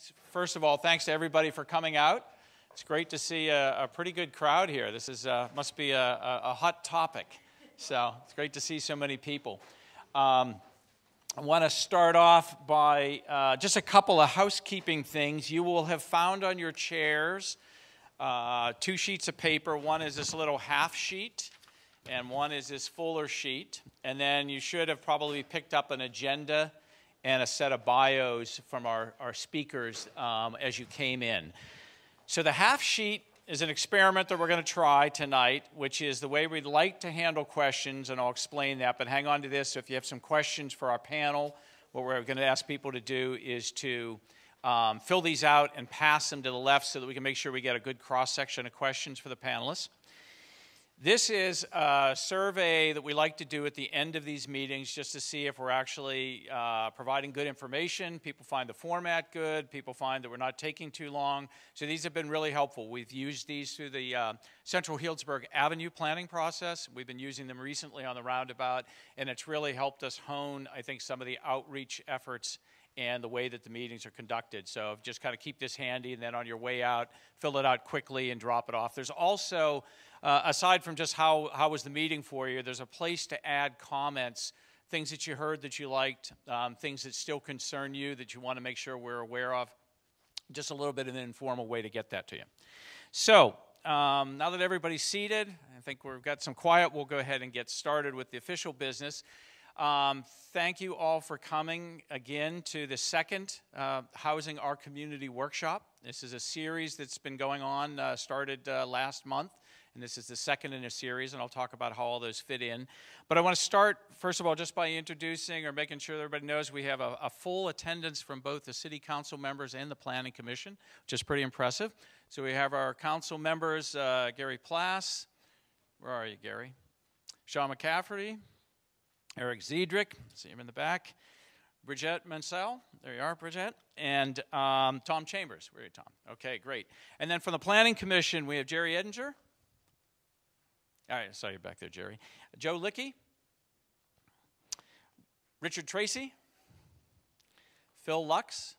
Thanks. First of all, thanks to everybody for coming out. It's great to see a pretty good crowd here. This is must be a hot topic, so it's great to see so many people. I want to start off by just a couple of housekeeping things. You will have found on your chairs 2 sheets of paper. One is this little half sheet, and one is this fuller sheet. And then you should have probably picked up an agenda and a set of bios from our speakers as you came in. So the half sheet is an experiment that we're going to try tonight, which is the way we'd like to handle questions, and I'll explain that. But hang on to this. If you have some questions for our panel, what we're going to ask people to do is to fill these out and pass them to the left so that we can make sure we get a good cross-section of questions for the panelists. This is a survey that we like to do at the end of these meetings just to see if we're actually providing good information. People find the format good. People find that we're not taking too long. So these have been really helpful. We've used these through the Central Healdsburg Avenue planning process. We've been using them recently on the roundabout, and it's really helped us hone, I think, some of the outreach efforts and the way that the meetings are conducted. So just kind of keep this handy, and then on your way out, fill it out quickly and drop it off. There's also aside from just how was the meeting for you, there's a place to add comments, things that you heard that you liked, things that still concern you that you want to make sure we're aware of. Just a little bit of an informal way to get that to you. So now that everybody's seated, I think we've got some quiet, we'll go ahead and get started with the official business. Thank you all for coming again to the second Housing Our Community workshop. This is a series that's been going on, started last month. And this is the second in a series, and I'll talk about how all those fit in. But I want to start, first of all, just by introducing or making sure that everybody knows we have a full attendance from both the City Council members and the Planning Commission, which is pretty impressive. So we have our council members, Gary Plass. Where are you, Gary? Sean McCafferty, Eric Ziedrich, see him in the back. Bridget Mansell, there you are, Bridget, and Tom Chambers. Where are you, Tom? Okay, great. And then from the Planning Commission, we have Jerry Edinger. All right, I saw you back there, Jerry. Joe Lickey, Richard Tracy, Phil Lux,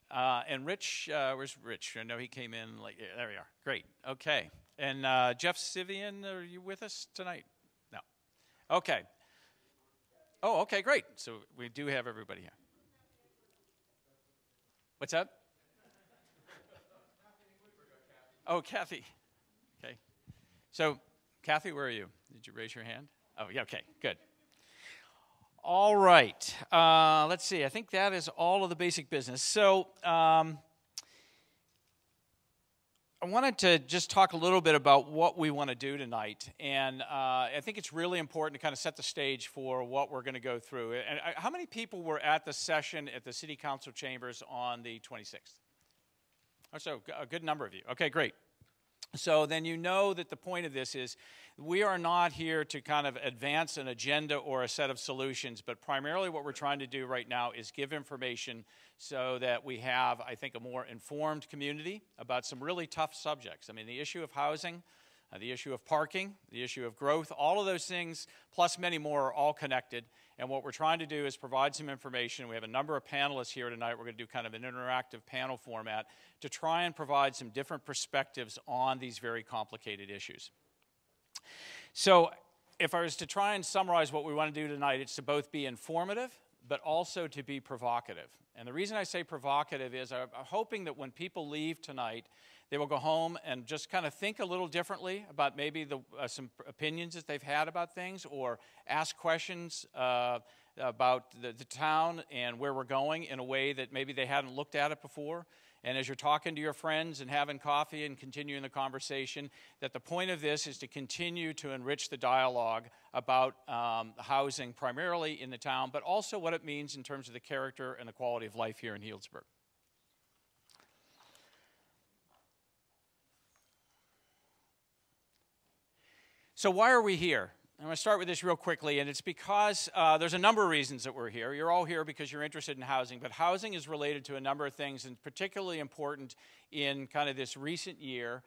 and Rich. Where's Rich? I know he came in late. Yeah, there we are. Great. Okay. And Jeff Sivian, are you with us tonight? No. Okay. Oh, okay, great. So we do have everybody here. What's that? Oh, Kathy. Okay. So, Kathy, where are you? Did you raise your hand? Oh, yeah, okay, good. All right. Let's see. I think that is all of the basic business. So, I wanted to just talk a little bit about what we want to do tonight. And I think it's really important to kind of set the stage for what we're going to go through. And how many people were at the session at the City Council chambers on the 26th? Oh, so a good number of you. Okay, great. So then you know that the point of this is we are not here to kind of advance an agenda or a set of solutions, but primarily what we're trying to do right now is give information so that we have, I think, a more informed community about some really tough subjects. I mean, the issue of housing, the issue of parking, the issue of growth, all of those things, plus many more, are all connected. And what we're trying to do is provide some information. We have a number of panelists here tonight. We're going to do kind of an interactive panel format to try and provide some different perspectives on these very complicated issues. So if I was to try and summarize what we want to do tonight, it's to both be informative, but also to be provocative. And the reason I say provocative is I'm hoping that when people leave tonight, they will go home and just kind of think a little differently about maybe some opinions that they've had about things, or ask questions about the town and where we're going in a way that maybe they hadn't looked at it before. And as you're talking to your friends and having coffee and continuing the conversation, that the point of this is to continue to enrich the dialogue about housing primarily in the town, but also what it means in terms of the character and the quality of life here in Healdsburg. So why are we here? I'm going to start with this real quickly, and it's because there's a number of reasons that we're here. You're all here because you're interested in housing, but housing is related to a number of things, and particularly important in kind of this recent year,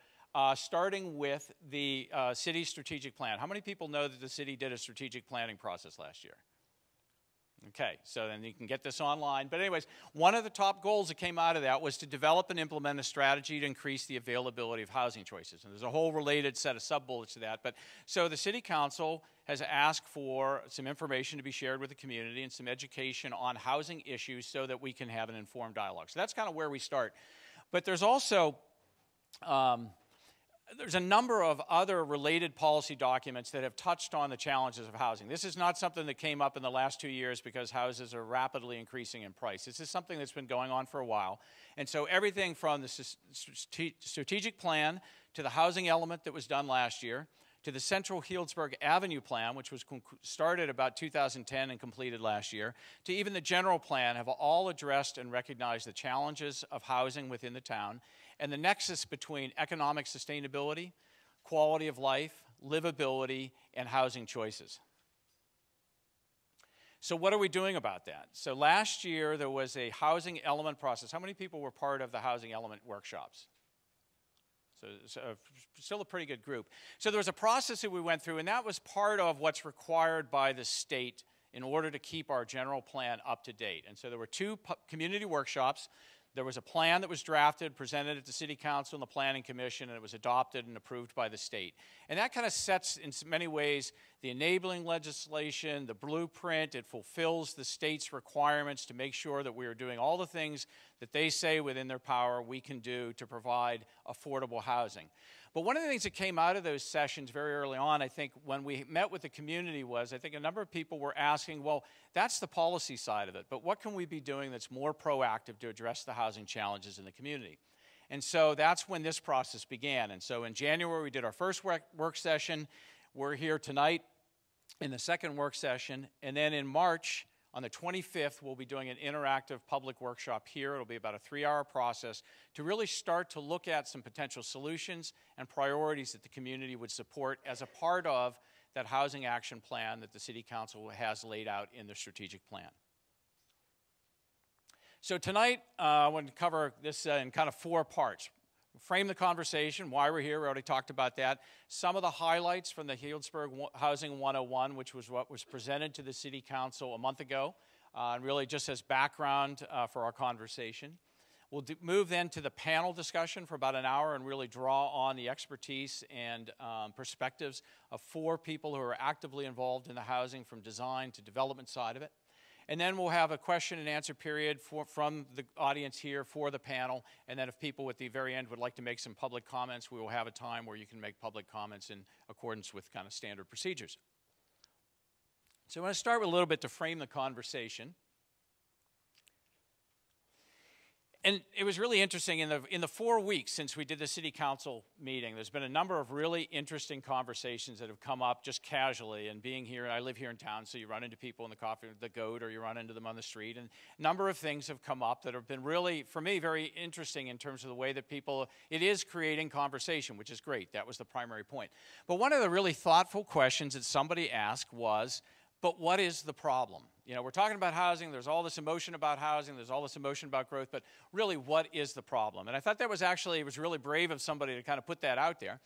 starting with the city's strategic plan. How many people know that the city did a strategic planning process last year? Okay, so then you can get this online. But anyways, one of the top goals that came out of that was to develop and implement a strategy to increase the availability of housing choices. And there's a whole related set of sub-bullets to that. But so the City Council has asked for some information to be shared with the community and some education on housing issues so that we can have an informed dialogue. So that's kind of where we start. But there's also there's a number of other related policy documents that have touched on the challenges of housing. This is not something that came up in the last 2 years because houses are rapidly increasing in price. This is something that's been going on for a while. And so everything from the strategic plan to the housing element that was done last year, to the Central Healdsburg Avenue Plan, which was started about 2010 and completed last year, to even the general plan, have all addressed and recognized the challenges of housing within the town and the nexus between economic sustainability, quality of life, livability, and housing choices. So what are we doing about that? So last year there was a housing element process. How many people were part of the housing element workshops? So still a pretty good group. So there was a process that we went through, and that was part of what's required by the state in order to keep our general plan up to date. And so there were 2 community workshops. There was a plan that was drafted, presented at the City Council and the Planning Commission, and it was adopted and approved by the state. And that kind of sets, in many ways, the enabling legislation, the blueprint. It fulfills the state's requirements to make sure that we are doing all the things that they say within their power we can do to provide affordable housing. But one of the things that came out of those sessions very early on, I think, when we met with the community was, I think a number of people were asking, well, that's the policy side of it, but what can we be doing that's more proactive to address the housing challenges in the community? And so that's when this process began. And so in January, we did our first work session. We're here tonight in the second work session. And then in March, on the 25th, we'll be doing an interactive public workshop here. It'll be about a 3-hour process to really start to look at some potential solutions and priorities that the community would support as a part of that housing action plan that the City Council has laid out in their strategic plan. So tonight, I want to cover this in kind of 4 parts. Frame the conversation, why we're here, we already talked about that. Some of the highlights from the Healdsburg Housing 101, which was what was presented to the City Council a month ago, and really just as background for our conversation. We'll move then to the panel discussion for about an hour and really draw on the expertise and perspectives of 4 people who are actively involved in the housing from design to development side of it. And then we'll have a question and answer period from the audience here for the panel. And then if people at the very end would like to make some public comments, we will have a time where you can make public comments in accordance with kind of standard procedures. So I want to start with a little bit to frame the conversation. And it was really interesting, in the 4 weeks since we did the City Council meeting, there's been a number of really interesting conversations that have come up just casually. And being here, I live here in town, so you run into people in the coffee, the goat, or you run into them on the street. And a number of things have come up that have been really, for me, very interesting in terms of the way that people, it is creating conversation, which is great. That was the primary point. But one of the really thoughtful questions that somebody asked was, but what is the problem? You know, we're talking about housing, there's all this emotion about housing, there's all this emotion about growth, but really, what is the problem? And I thought that was actually, it was really brave of somebody to kind of put that out there.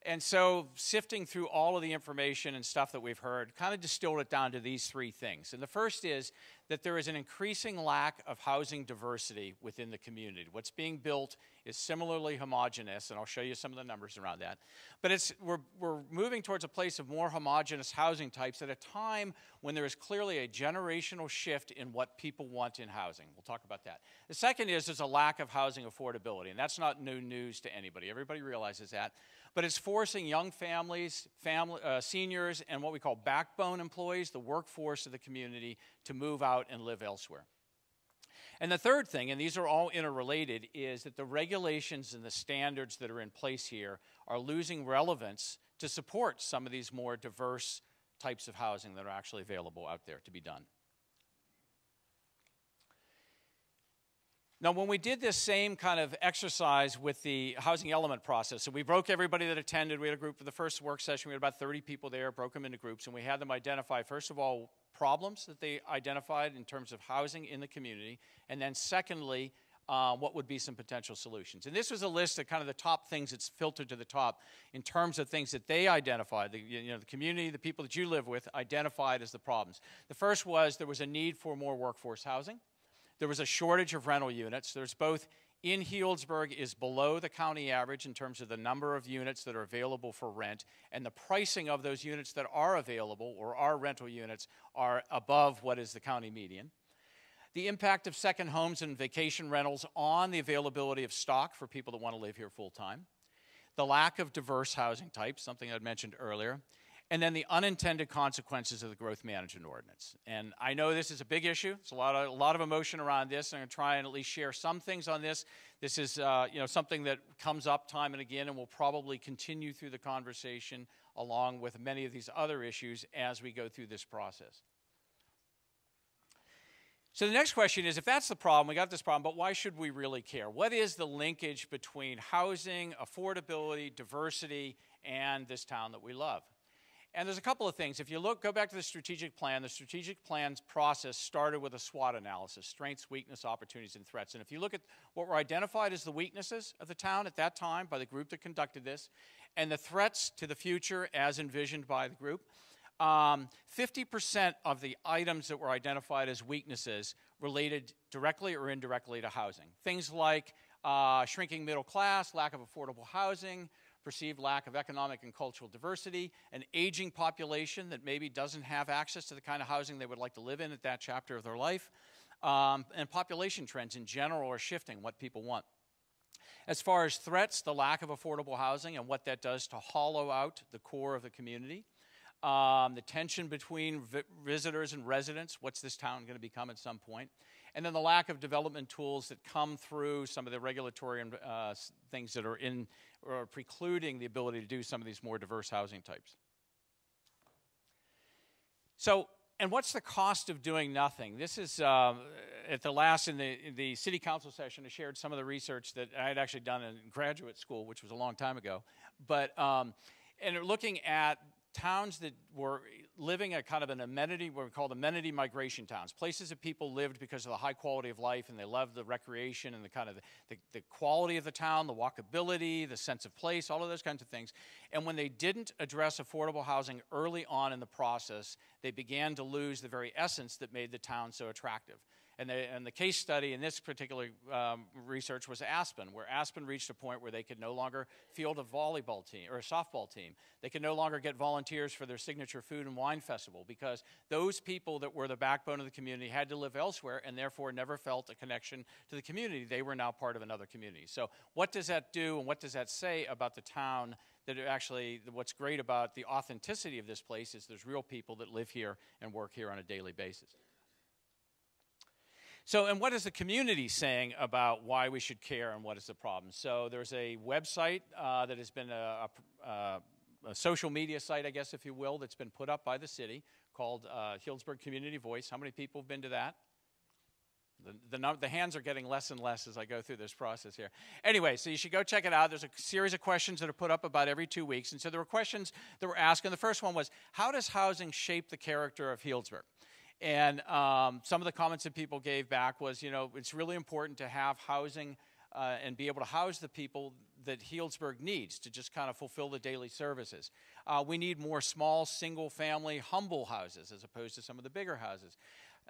And so sifting through all of the information and stuff that we've heard, kind of distilled it down to these 3 things. And the first is that there is an increasing lack of housing diversity within the community. What's being built is similarly homogeneous, and I'll show you some of the numbers around that. But we're moving towards a place of more homogeneous housing types at a time when there is clearly a generational shift in what people want in housing. We'll talk about that. The second is there's a lack of housing affordability, and that's not new news to anybody. Everybody realizes that. But it's forcing young families, seniors, and what we call backbone employees, the workforce of the community, to move out and live elsewhere. And the third thing, and these are all interrelated, is that the regulations and the standards that are in place here are losing relevance to support some of these more diverse types of housing that are actually available out there to be done. Now, when we did this same kind of exercise with the housing element process, so we broke everybody that attended. We had a group for the first work session. We had about 30 people there, broke them into groups, and we had them identify, first of all, problems that they identified in terms of housing in the community, and then secondly, what would be some potential solutions. And this was a list of kind of the top things that's filtered to the top in terms of things that they identified, the community, the people that you live with, identified as the problems. The first was there was a need for more workforce housing. There was a shortage of rental units. There's both in Healdsburg is below the county average in terms of the number of units that are available for rent, and the pricing of those units that are available or are rental units are above what is the county median. The impact of second homes and vacation rentals on the availability of stock for people that want to live here full time. The lack of diverse housing types, something I'd mentioned earlier. And then the unintended consequences of the growth management ordinance. And I know this is a big issue. There's a lot of emotion around this. I'm going to try and at least share some things on this. This is something that comes up time and again and will probably continue through the conversation along with many of these other issues as we go through this process. So the next question is, if that's the problem, we got this problem, but why should we really care? What is the linkage between housing, affordability, diversity, and this town that we love? And there's a couple of things. If you go back to the strategic plan's process started with a SWOT analysis, strengths, weakness, opportunities, and threats. And if you look at what were identified as the weaknesses of the town at that time by the group that conducted this, and the threats to the future as envisioned by the group, 50% of the items that were identified as weaknesses related directly or indirectly to housing. Things like shrinking middle class, lack of affordable housing, perceived lack of economic and cultural diversity, an aging population that maybe doesn't have access to the kind of housing they would like to live in at that chapter of their life, and population trends in general are shifting what people want. As far as threats, the lack of affordable housing and what that does to hollow out the core of the community. The tension between visitors and residents, what's this town going to become at some point, and then the lack of development tools that come through some of the regulatory things that are precluding the ability to do some of these more diverse housing types. So, and what's the cost of doing nothing? This is, at the last, in the city council session, I shared some of the research that I had actually done in graduate school, which was a long time ago, but, and looking at towns that were living a kind of an amenity, what we call amenity migration towns, places that people lived because of the high quality of life and they loved the recreation and the kind of the quality of the town, the walkability, the sense of place, all of those kinds of things. And when they didn't address affordable housing early on in the process, they began to lose the very essence that made the town so attractive. And the case study in this particular research was Aspen, where Aspen reached a point where they could no longer field a volleyball team or a softball team. They could no longer get volunteers for their signature food and wine festival because those people that were the backbone of the community had to live elsewhere and therefore never felt a connection to the community. They were now part of another community. So what does that do and what does that say about the town? That actually, what's great about the authenticity of this place is there's real people that live here and work here on a daily basis. So, and what is the community saying about why we should care and what is the problem? So there's a website that has been a social media site, I guess, if you will, that's been put up by the city called Healdsburg Community Voice. How many people have been to that? The hands are getting less and less as I go through this process here. Anyway, so you should go check it out. There's a series of questions that are put up about every 2 weeks. And so there were questions that were asked. And the first one was, how does housing shape the character of Healdsburg? And some of the comments that people gave back was, it's really important to have housing and be able to house the people that Healdsburg needs to just kind of fulfill the daily services. We need more small, single-family, humble houses as opposed to some of the bigger houses.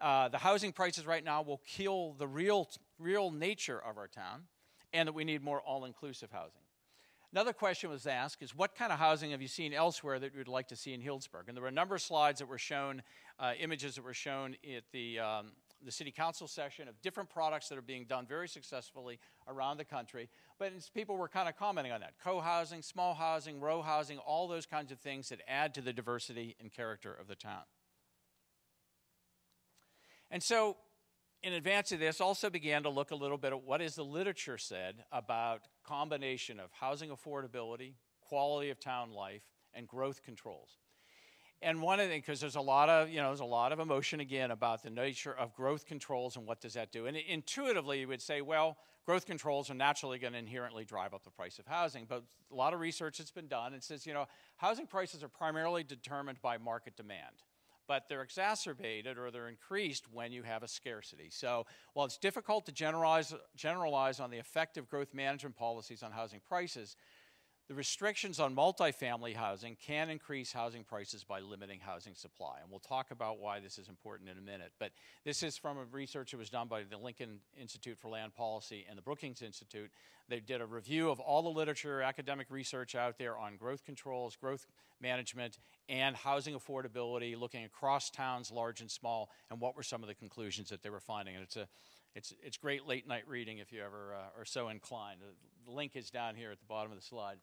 The housing prices right now will kill the real nature of our town, and that we need more all-inclusive housing. Another question was asked is, what kind of housing have you seen elsewhere that you would like to see in Healdsburg? And there were a number of slides that were shown, images that were shown at the city council session of different products that are being done very successfully around the country. But people were kind of commenting on that. Co-housing, small housing, row housing, all those kinds of things that add to the diversity and character of the town. And so, in advance of this, also began to look a little bit at what is the literature said about combination of housing affordability, quality of town life, and growth controls. And one of the, because there's a lot of emotion again about the nature of growth controls and what does that do. And intuitively, you would say, well, growth controls are naturally going to inherently drive up the price of housing. But a lot of research that's been done, it says, housing prices are primarily determined by market demand. but they're exacerbated or they're increased when you have a scarcity. So while it's difficult to generalize on the effective growth management policies on housing prices, the restrictions on multifamily housing can increase housing prices by limiting housing supply. And we'll talk about why this is important in a minute. But this is from a research that was done by the Lincoln Institute for Land Policy and the Brookings Institute. They did a review of all the literature, academic research out there on growth controls, growth management, and housing affordability, looking across towns, large and small, and what were some of the conclusions that they were finding. And it's great late night reading if you ever are so inclined. The link is down here at the bottom of the slide.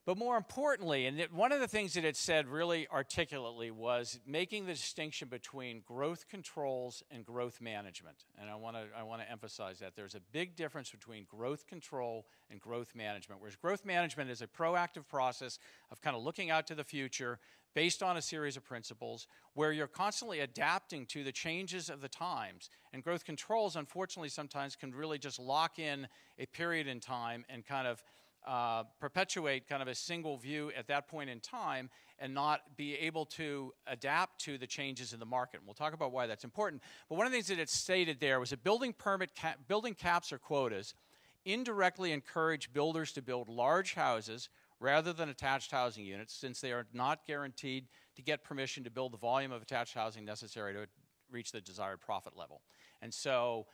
But more importantly, and one of the things that it said really articulately was making the distinction between growth controls and growth management. And I want to emphasize that. There's a big difference between growth control and growth management, whereas growth management is a proactive process of kind of looking out to the future based on a series of principles where you're constantly adapting to the changes of the times. And growth controls, unfortunately, sometimes can really just lock in a period in time and kind of perpetuate kind of a single view at that point in time and not be able to adapt to the changes in the market. And we'll talk about why that's important. But one of the things that it stated there was that building caps or quotas indirectly encourage builders to build large houses rather than attached housing units, since they are not guaranteed to get permission to build the volume of attached housing necessary to reach the desired profit level. And so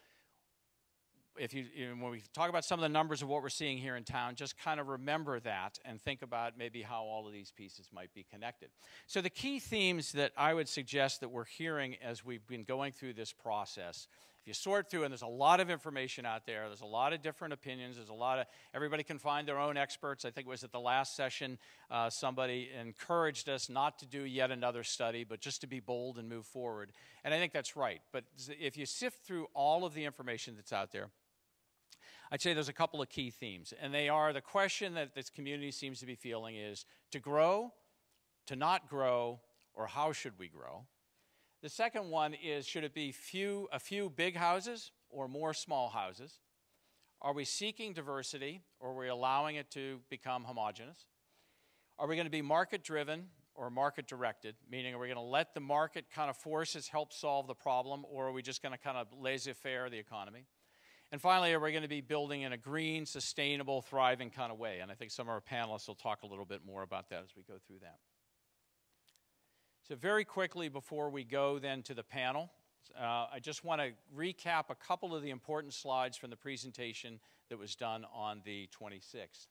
when we talk about some of the numbers of what we're seeing here in town, just kind of remember that and think about maybe how all of these pieces might be connected. So the key themes that I would suggest that we're hearing as we've been going through this process, if you sort through, and there's a lot of information out there, there's a lot of different opinions, everybody can find their own experts. I think it was at the last session, somebody encouraged us not to do yet another study, but just to be bold and move forward. And I think that's right. But if you sift through all of the information that's out there, I'd say there's a couple of key themes, and they are the question that this community seems to be feeling is to grow, to not grow, or how should we grow? The second one is, should it be a few big houses or more small houses? Are we seeking diversity, or are we allowing it to become homogeneous? Are we going to be market-driven or market-directed, meaning are we going to let the market kind of forces help solve the problem, or are we just going to kind of laissez-faire the economy? And finally, are we going to be building in a green, sustainable, thriving kind of way? And I think some of our panelists will talk a little bit more about that as we go through that. So very quickly before we go then to the panel, I just want to recap a couple of the important slides from the presentation that was done on the 26th.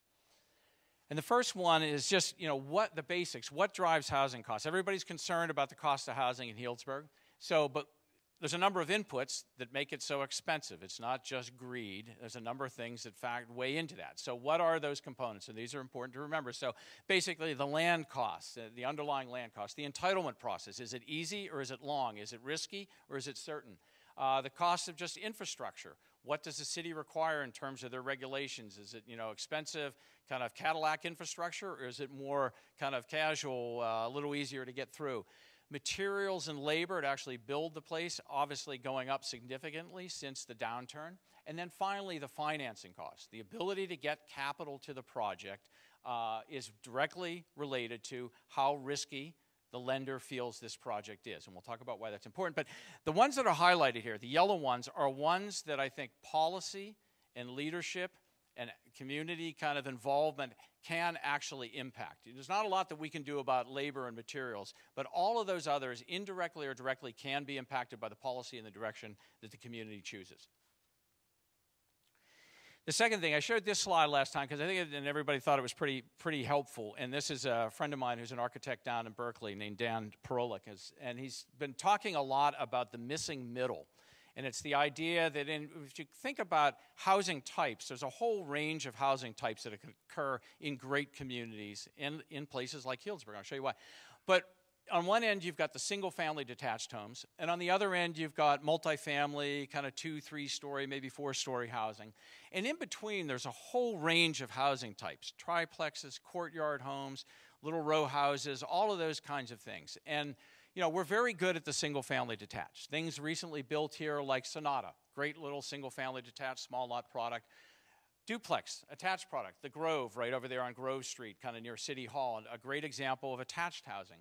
And the first one is just, what the basics, what drives housing costs? Everybody's concerned about the cost of housing in Healdsburg. But there's a number of inputs that make it so expensive. It's not just greed. There's a number of things that weigh into that. So what are those components? And these are important to remember. So basically the land costs, the underlying land costs, the entitlement process. Is it easy or is it long? Is it risky or is it certain? The cost of just infrastructure. What does the city require in terms of their regulations? Is it, expensive kind of Cadillac infrastructure, or is it more kind of casual, a little easier to get through? Materials and labor to actually build the place, obviously going up significantly since the downturn. And then finally, the financing costs. The ability to get capital to the project is directly related to how risky the lender feels this project is. And we'll talk about why that's important. But the ones that are highlighted here, the yellow ones, are ones that I think policy and leadership and community kind of involvement can actually impact. There's not a lot that we can do about labor and materials, but all of those others, indirectly or directly, can be impacted by the policy and the direction that the community chooses. The second thing, I showed this slide last time because I think and everybody thought it was pretty helpful. And this is a friend of mine who's an architect down in Berkeley named Dan Perolik, and he's been talking a lot about the missing middle. And it's the idea that if you think about housing types, there's a whole range of housing types that occur in great communities in places like Healdsburg. I'll show you why. But on one end, you've got the single-family detached homes. And on the other end, you've got multifamily, kind of 2-, 3-story, maybe 4-story housing. And in between, there's a whole range of housing types, triplexes, courtyard homes, little row houses, all of those kinds of things. And we're very good at the single-family detached. Things recently built here like Sonata, great little single-family detached, small lot product. Duplex, attached product, the Grove right over there on Grove Street, kind of near City Hall, a great example of attached housing.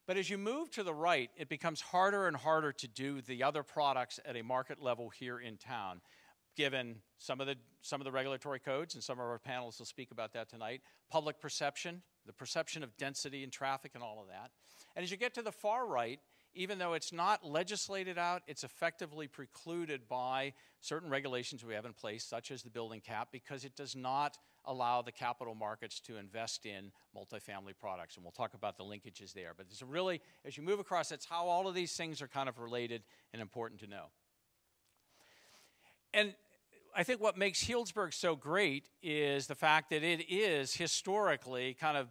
But as you move to the right, it becomes harder and harder to do the other products at a market level here in town, given some of the regulatory codes, and some of our panelists will speak about that tonight, public perception, the perception of density and traffic and all of that. And as you get to the far right, even though it's not legislated out, it's effectively precluded by certain regulations we have in place, such as the building cap, because it does not allow the capital markets to invest in multifamily products. And we'll talk about the linkages there. But it's really, as you move across, that's how all of these things are kind of related and important to know. And I think what makes Healdsburg so great is the fact that it is historically kind of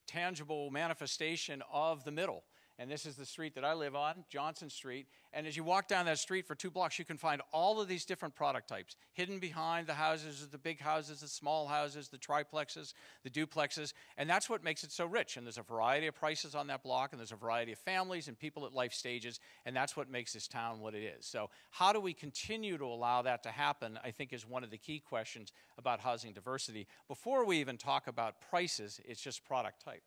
tangible manifestation of the middle. And this is the street that I live on, Johnson Street. And as you walk down that street for 2 blocks, you can find all of these different product types. Hidden behind the houses, the big houses, the small houses, the triplexes, the duplexes. And that's what makes it so rich. And there's a variety of prices on that block, and there's a variety of families and people at life stages. And that's what makes this town what it is. So how do we continue to allow that to happen, I think, is one of the key questions about housing diversity. Before we even talk about prices, it's just product type.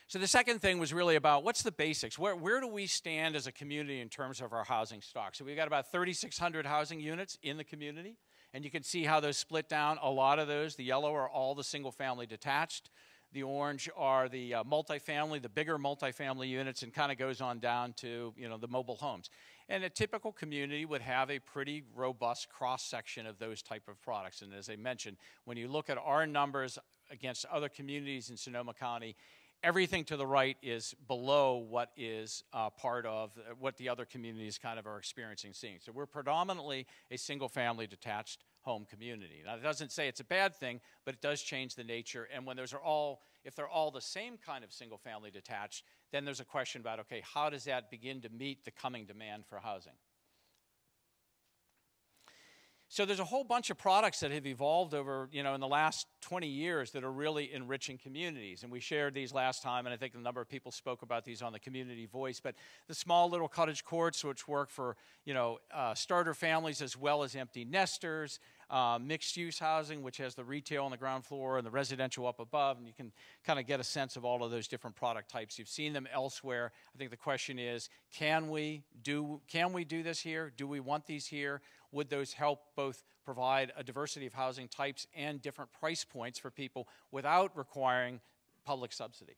So the second thing was really about what's the basics? Where do we stand as a community in terms of our housing stock? So we've got about 3,600 housing units in the community, and you can see how those split down. A lot of those, the yellow are all the single-family detached. The orange are the multifamily, the bigger multifamily units, and kind of goes on down to, you know, the mobile homes. And a typical community would have a pretty robust cross-section of those type of products. And as I mentioned, when you look at our numbers against other communities in Sonoma County, everything to the right is below what is part of what the other communities kind of are experiencing, seeing. So we're predominantly a single-family detached home community. Now, it doesn't say it's a bad thing, but it does change the nature. And when those are all, if they're all the same kind of single-family detached, then there's a question about, okay, how does that begin to meet the coming demand for housing? So there's a whole bunch of products that have evolved over, you know, in the last 20 years that are really enriching communities. And we shared these last time, and I think a number of people spoke about these on the Community Voice. But the small little cottage courts, which work for, you know, starter families as well as empty nesters, mixed-use housing, which has the retail on the ground floor and the residential up above, and you can kind of get a sense of all of those different product types. You've seen them elsewhere. I think the question is, can we do this here? Do we want these here? Would those help both provide a diversity of housing types and different price points for people without requiring public subsidy?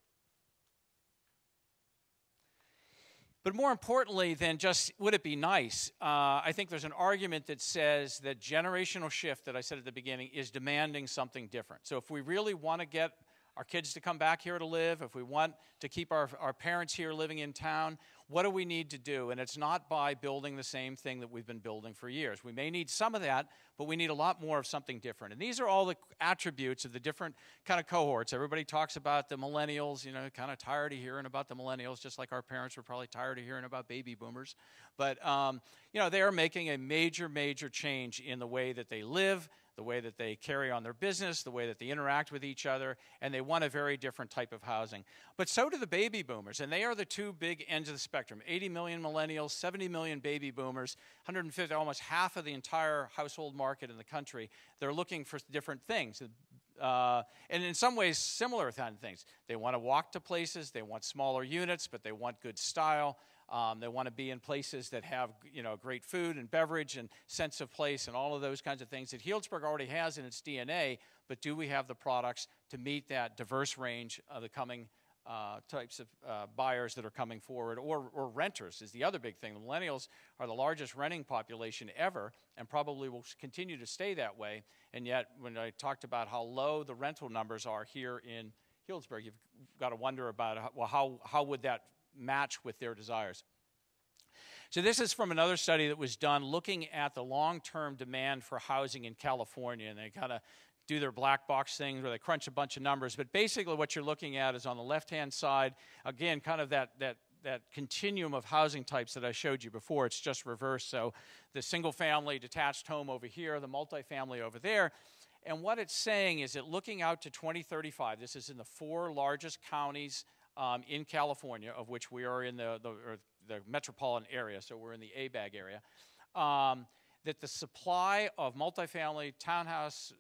But more importantly than just, would it be nice, I think there's an argument that says that generational shift that I said at the beginning is demanding something different. So if we really want to get our kids to come back here to live, if we want to keep our parents here living in town, what do we need to do? And it's not by building the same thing that we've been building for years. We may need some of that, but we need a lot more of something different. And these are all the attributes of the different kind of cohorts. Everybody talks about the millennials, you know, kind of tired of hearing about the millennials, just like our parents were probably tired of hearing about baby boomers. But, you know, they are making a major, major change in the way that they live, the way that they carry on their business, the way that they interact with each other, and they want a very different type of housing. But so do the baby boomers, and they are the two big ends of the spectrum. 80 million millennials, 70 million baby boomers, 150, almost half of the entire household market in the country. They're looking for different things. And in some ways, similar kind of things. They want to walk to places, they want smaller units, but they want good style. They want to be in places that have, you know, great food and beverage and sense of place and all of those kinds of things that Healdsburg already has in its DNA, but do we have the products to meet that diverse range of the coming types of buyers that are coming forward, or renters is the other big thing. The millennials are the largest renting population ever and probably will continue to stay that way, and yet when I talked about how low the rental numbers are here in Healdsburg, you've got to wonder about, well, how would that match with their desires. So this is from another study that was done looking at the long-term demand for housing in California, and they kind of do their black box things where they crunch a bunch of numbers, but basically what you're looking at is on the left-hand side, again, kind of that continuum of housing types that I showed you before. It's just reversed, so the single-family detached home over here, the multifamily over there. And what it's saying is that looking out to 2035, this is in the 4 largest counties in California, of which we are in the metropolitan area, so we're in the ABAG area, that the supply of multifamily, townhouse,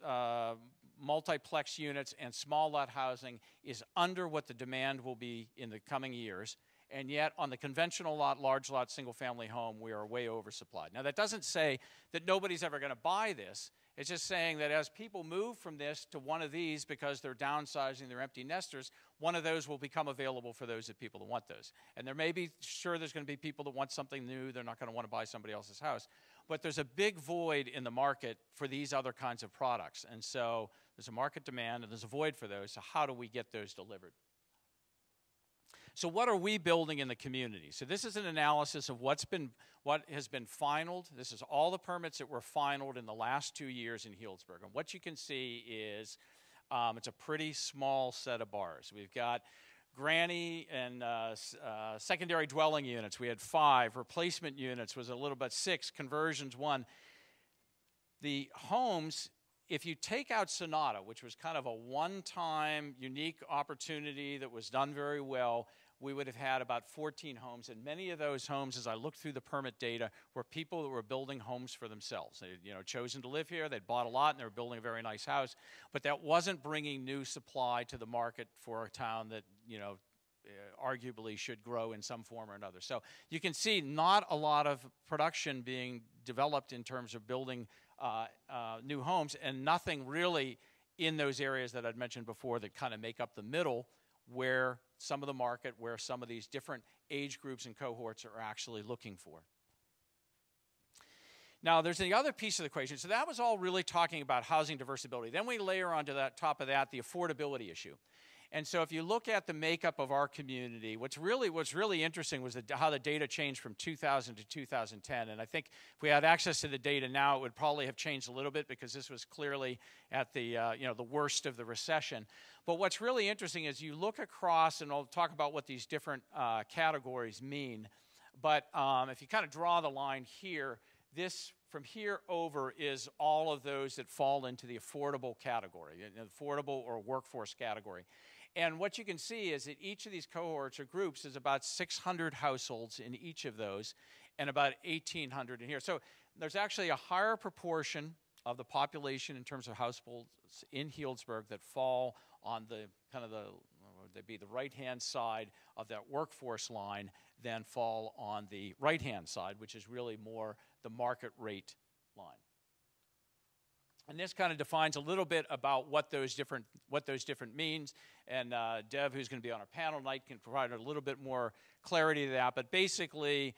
multiplex units and small lot housing is under what the demand will be in the coming years. And yet, on the conventional lot, large lot, single-family home, we are way oversupplied. Now, that doesn't say that nobody's ever going to buy this. It's just saying that as people move from this to one of these because they're downsizing, they're empty nesters, one of those will become available for those people that want those. And there may be, sure, there's going to be people that want something new. They're not going to want to buy somebody else's house. But there's a big void in the market for these other kinds of products. And so there's a market demand, and there's a void for those. So how do we get those delivered? So what are we building in the community? So this is an analysis of what has been finaled. This is all the permits that were finaled in the last 2 years in Healdsburg. And what you can see is it's a pretty small set of bars. We've got granny and secondary dwelling units. We had 5. Replacement units was a little bit 6. Conversions 1. The homes, if you take out Sonata, which was kind of a one-time, unique opportunity that was done very well, we would have had about 14 homes. And many of those homes, as I looked through the permit data, were people that were building homes for themselves. They had chosen to live here. They'd bought a lot, and they were building a very nice house. But that wasn't bringing new supply to the market for a town that, arguably should grow in some form or another. So you can see not a lot of production being developed in terms of building new homes, and nothing really in those areas that I'd mentioned before that kind of make up the middle where some of the market, where some of these different age groups and cohorts are actually looking for. Now, there's the other piece of the equation. So that was all really talking about housing diversibility. Then we layer onto that top of that the affordability issue. And so if you look at the makeup of our community, what's really interesting was how the data changed from 2000 to 2010. And I think if we had access to the data now, it would probably have changed a little bit because this was clearly at the the worst of the recession. But what's really interesting is you look across, and I'll talk about what these different categories mean. But if you kind of draw the line here, this from here over is all of those that fall into the affordable category, affordable or workforce category. And what you can see is that each of these cohorts or groups is about 600 households in each of those and about 1,800 in here. So there's actually a higher proportion of the population in terms of households in Healdsburg that fall on the they'd be the right-hand side of that workforce line than fall on the right-hand side, which is really more the market rate line. And this kind of defines a little bit about what those different means. And Dev, who's going to be on our panel tonight, can provide a little bit more clarity to that. But basically,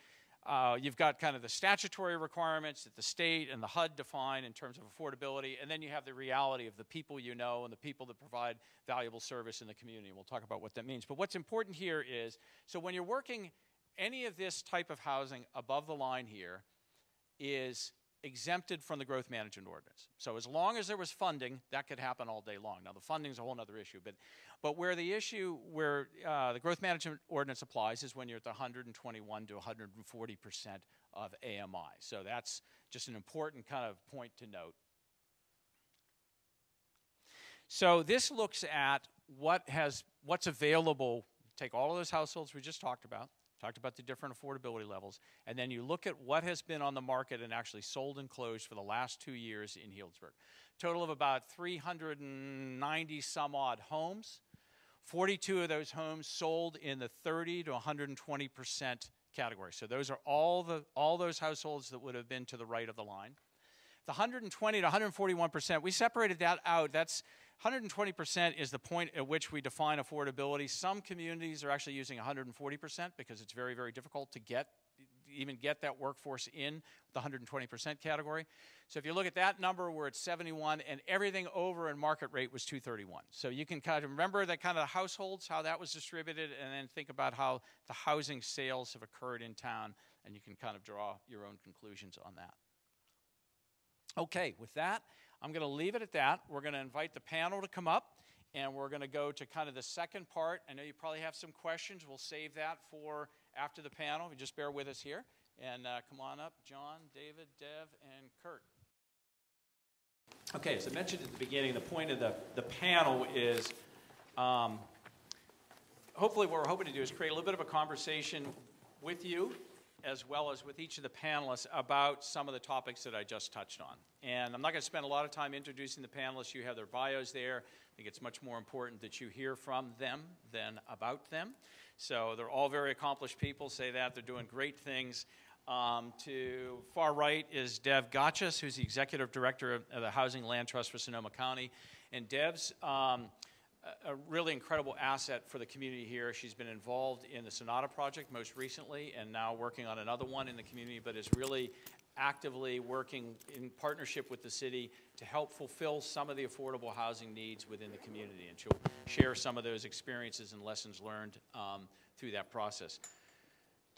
you've got kind of the statutory requirements that the state and the HUD define in terms of affordability, and then you have the reality of the people you know and the people that provide valuable service in the community. We'll talk about what that means. But what's important here is, so when you're working any of this type of housing above the line here is exempted from the growth management ordinance. So as long as there was funding, that could happen all day long. Now, the funding is a whole other issue, but where the growth management ordinance applies is when you're at the 121 to 140% of AMI. So that's just an important kind of point to note. So this looks at what's available. Take all of those households we just talked about the different affordability levels, and then you look at what has been on the market and actually sold and closed for the last 2 years in Healdsburg. Total of about 390 some odd homes. 42 of those homes sold in the 30 to 120% category. So those are all those households that would have been to the right of the line. The 120 to 141%, we separated that out. That's 120% is the point at which we define affordability. Some communities are actually using 140% because it's very, very difficult to even get that workforce in the 120% category. So if you look at that number, we're at 71, and everything over in market rate was 231. So you can kind of remember that kind of households, how that was distributed, and then think about how the housing sales have occurred in town, and you can kind of draw your own conclusions on that. Okay, with that, I'm going to leave it at that. We're going to invite the panel to come up, and we're going to go to kind of the second part. I know you probably have some questions. We'll save that for after the panel. You just bear with us here. And come on up, John, David, Dev, and Kurt. Okay, as I mentioned at the beginning, the point of the panel is hopefully what we're hoping to do is create a little bit of a conversation with you as well as with each of the panelists about some of the topics that I just touched on. And I'm not going to spend a lot of time introducing the panelists. You have their bios there. I think it's much more important that you hear from them than about them. So they're all very accomplished people, say that. They're doing great things. To far right is Deb Gotchis, who's the Executive Director of the Housing Land Trust for Sonoma County. And Deb's a really incredible asset for the community here. She's been involved in the Sonata project most recently and now working on another one in the community, but is really actively working in partnership with the city to help fulfill some of the affordable housing needs within the community. And she'll share some of those experiences and lessons learned through that process.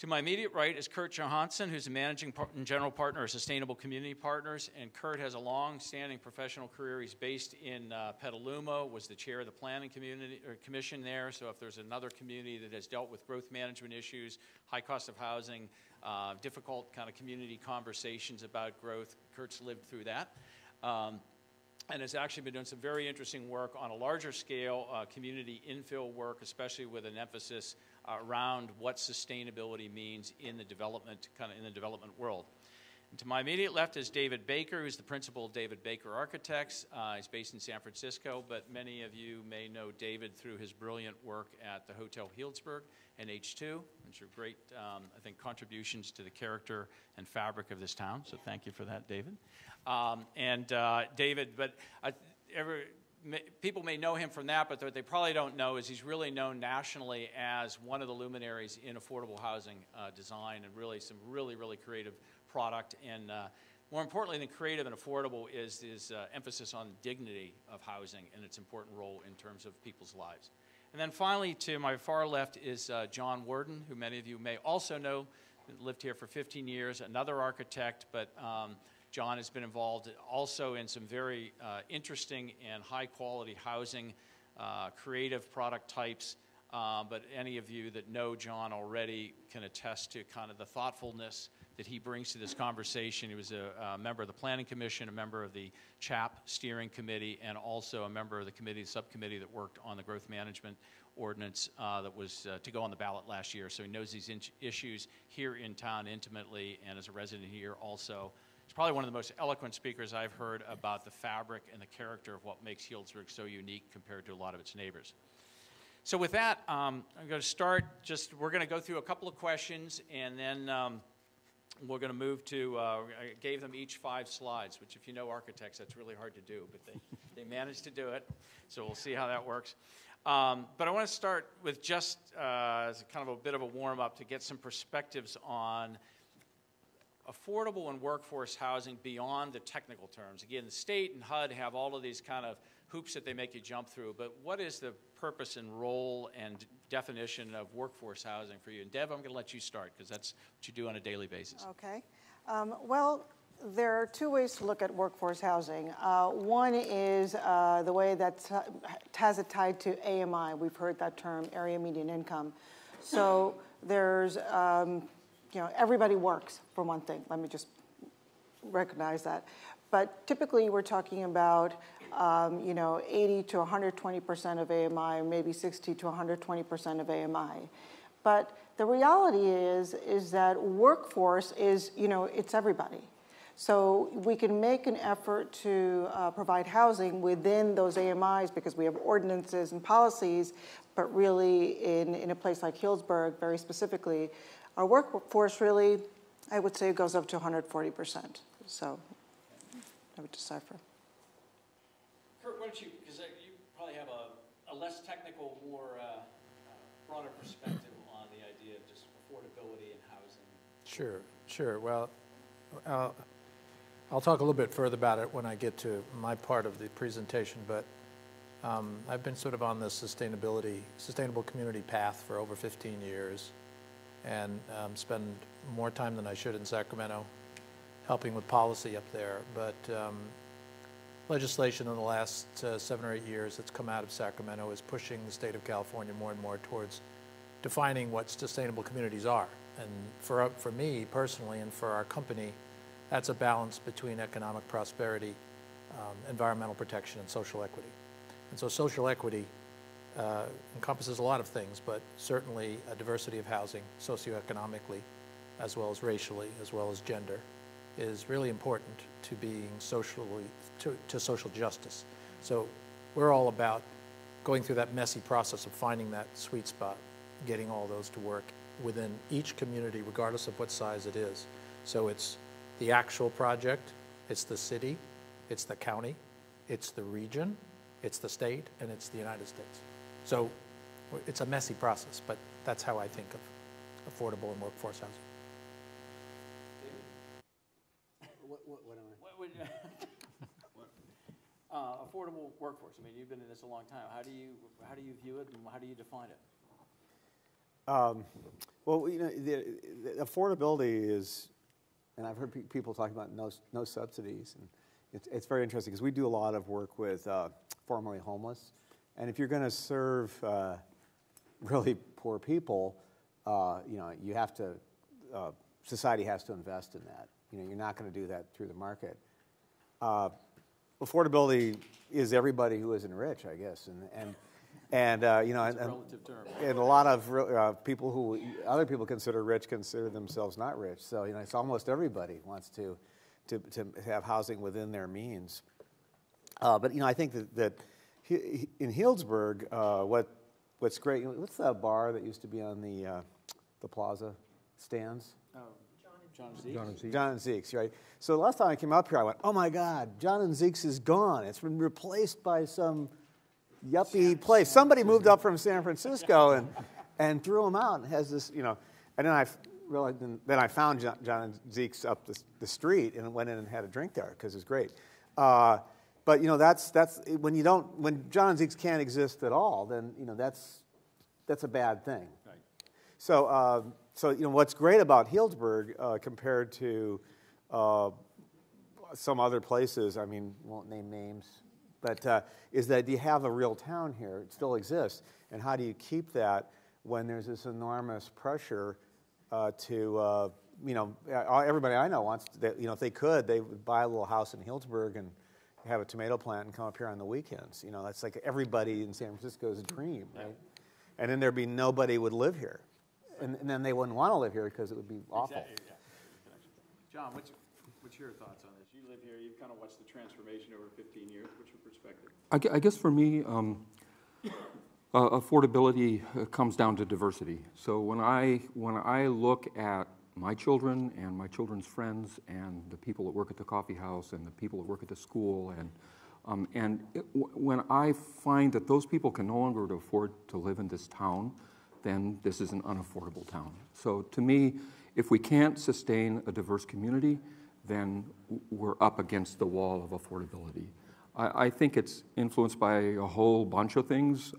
To my immediate right is Kurt Johansson, who's the managing and general partner of Sustainable Community Partners. And Kurt has a long-standing professional career. He's based in Petaluma, was the chair of the Planning Commission there. So if there's another community that has dealt with growth management issues, high cost of housing, difficult kind of community conversations about growth, Kurt's lived through that. And has actually been doing some very interesting work on a larger scale, community infill work, especially with an emphasis around what sustainability means in the development, world. And to my immediate left is David Baker, who's the principal of David Baker Architects. He's based in San Francisco, but many of you may know David through his brilliant work at the Hotel Healdsburg and H2, which are great, I think, contributions to the character and fabric of this town. So thank you for that, David. David, but people may know him from that, but what they probably don't know is he's really known nationally as one of the luminaries in affordable housing design, and really some really creative product. And more importantly than creative and affordable is his emphasis on dignity of housing and its important role in terms of people's lives. And then finally, to my far left is John Worden, who many of you may also know, lived here for 15 years, another architect, but John has been involved also in some very interesting and high-quality housing, creative product types. But any of you that know John already can attest to kind of the thoughtfulness that he brings to this conversation. He was a member of the Planning Commission, a member of the CHAP Steering Committee, and also a member of the subcommittee that worked on the growth management ordinance that was to go on the ballot last year. So he knows these issues here in town intimately, and as a resident here also. He's probably one of the most eloquent speakers I've heard about the fabric and the character of what makes Healdsburg so unique compared to a lot of its neighbors. So with that, I'm going to start we're going to go through a couple of questions, and then we're going to move to, I gave them each 5 slides, which if you know architects, that's really hard to do, but they managed to do it, so we'll see how that works. But I want to start with just as kind of a bit of a warm-up to get some perspectives on affordable and workforce housing beyond the technical terms. Again, the state and HUD have all of these kind of hoops that they make you jump through, but what is the purpose and role and definition of workforce housing for you? And Deb, I'm going to let you start because that's what you do on a daily basis. Okay. Well, there are 2 ways to look at workforce housing. One is the way that has it tied to AMI. We've heard that term, area median income. So there's everybody works, for one thing. Let me just recognize that. But typically, we're talking about, 80 to 120% of AMI, or maybe 60 to 120% of AMI. But the reality is that workforce is, it's everybody. So we can make an effort to provide housing within those AMIs because we have ordinances and policies, but really in a place like Healdsburg, very specifically, our workforce really, I would say, goes up to 140%. So I would decipher. Kurt, why don't you, because you probably have a less technical, more broader perspective on the idea of just affordability and housing. Sure. Well, I'll talk a little bit further about it when I get to my part of the presentation, but I've been sort of on this sustainable community path for over 15 years. And spend more time than I should in Sacramento helping with policy up there. But legislation in the last 7 or 8 years that's come out of Sacramento is pushing the state of California more and more towards defining what sustainable communities are. And for me personally and for our company, that's a balance between economic prosperity, environmental protection, and social equity. And so social equity encompasses a lot of things, but certainly a diversity of housing socioeconomically, as well as racially, as well as gender, is really important to being to social justice. So we're all about going through that messy process of finding that sweet spot, getting all those to work within each community, regardless of what size it is. So it's the actual project, it's the city, it's the county, it's the region, it's the state, and it's the United States. So it's a messy process, but that's how I think of affordable and workforce housing. Affordable workforce. I mean, you've been in this a long time. How do you view it, and how do you define it? Well, you know, the affordability is, and I've heard people talking about no subsidies, and it's very interesting because we do a lot of work with formerly homeless, and if you're going to serve really poor people, you know, you have to, society has to invest in that. You know, you're not going to do that through the market. Affordability is everybody who isn't rich, I guess, and you know, and a lot of people who other people consider rich consider themselves not rich. So you know, it's almost everybody wants to have housing within their means. But you know, I think that in Healdsburg, what's great, what's that bar that used to be on the plaza stands? John and Zeke's, right? So the last time I came up here, I went, oh my God, John and Zeke's is gone. It's been replaced by some yuppie place. Somebody moved up from San Francisco and threw them out and has this, you know. And then I realized, then I found John and Zeke's up the street and went in and had a drink there because it was great. But you know, that's when John and Zeke's can't exist at all, then you know that's a bad thing. Right. So you know what's great about Healdsburg compared to some other places, I mean, won't name names, but is that you have a real town here. It still exists, and how do you keep that when there's this enormous pressure to you know, everybody I know wants to, you know, if they could, they would buy a little house in Healdsburg and have a tomato plant and come up here on the weekends. You know, that's like everybody in San Francisco's dream, right? Yeah. And then there'd be nobody would live here. And then they wouldn't want to live here because it would be awful. Exactly, yeah. John, what's your thoughts on this? You live here, you've kind of watched the transformation over 15 years. What's your perspective? I guess for me, affordability comes down to diversity. So when I look at my children and my children's friends and the people that work at the coffee house and the people that work at the school when I find that those people can no longer afford to live in this town, then this is an unaffordable town. So to me, if we can't sustain a diverse community, then we're up against the wall of affordability. I think it's influenced by a whole bunch of things.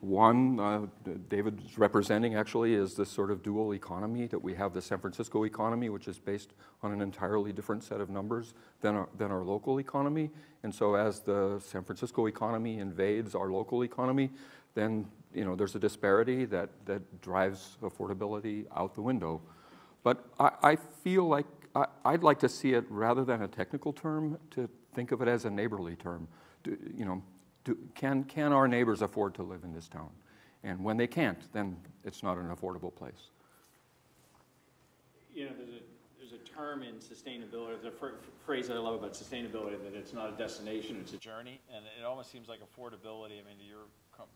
One, David's representing actually is this sort of dual economy that we have, the San Francisco economy, which is based on an entirely different set of numbers than our local economy. And so as the San Francisco economy invades our local economy, then you know, there's a disparity that drives affordability out the window. But I feel like I'd like to see it, rather than a technical term, to think of it as a neighborly term. Can our neighbors afford to live in this town? And when they can't, then it's not an affordable place. You know, there's a term in sustainability, there's a phrase that I love about sustainability, that it's not a destination, it's a journey. And it almost seems like affordability, I mean,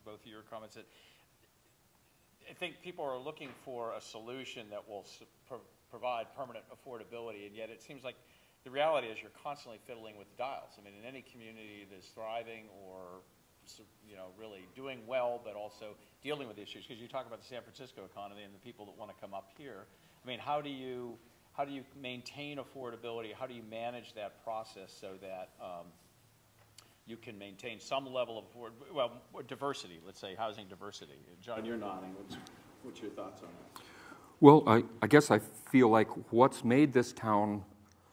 both of your comments, that I think people are looking for a solution that will provide permanent affordability, and yet it seems like the reality is you're constantly fiddling with dials. I mean, in any community that's thriving or, you know, really doing well, but also dealing with issues, because you talk about the San Francisco economy and the people that want to come up here. I mean, how do you maintain affordability? How do you manage that process so that you can maintain some level of diversity, let's say housing diversity? John, you're nodding. What's your thoughts on that? Well, I guess I feel like what's made this town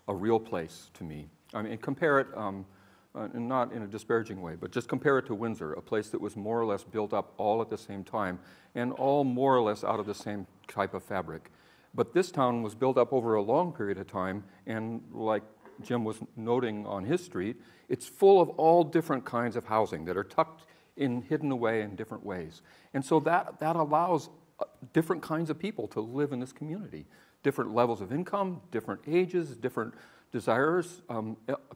a real place to me. I mean, compare it, and not in a disparaging way, but just compare it to Windsor, a place that was more or less built up all at the same time and all more or less out of the same type of fabric. But this town was built up over a long period of time, and like Jim was noting on his street, it's full of all different kinds of housing that are tucked in, hidden away in different ways. And so that allows different kinds of people to live in this community. Different levels of income, different ages, different desires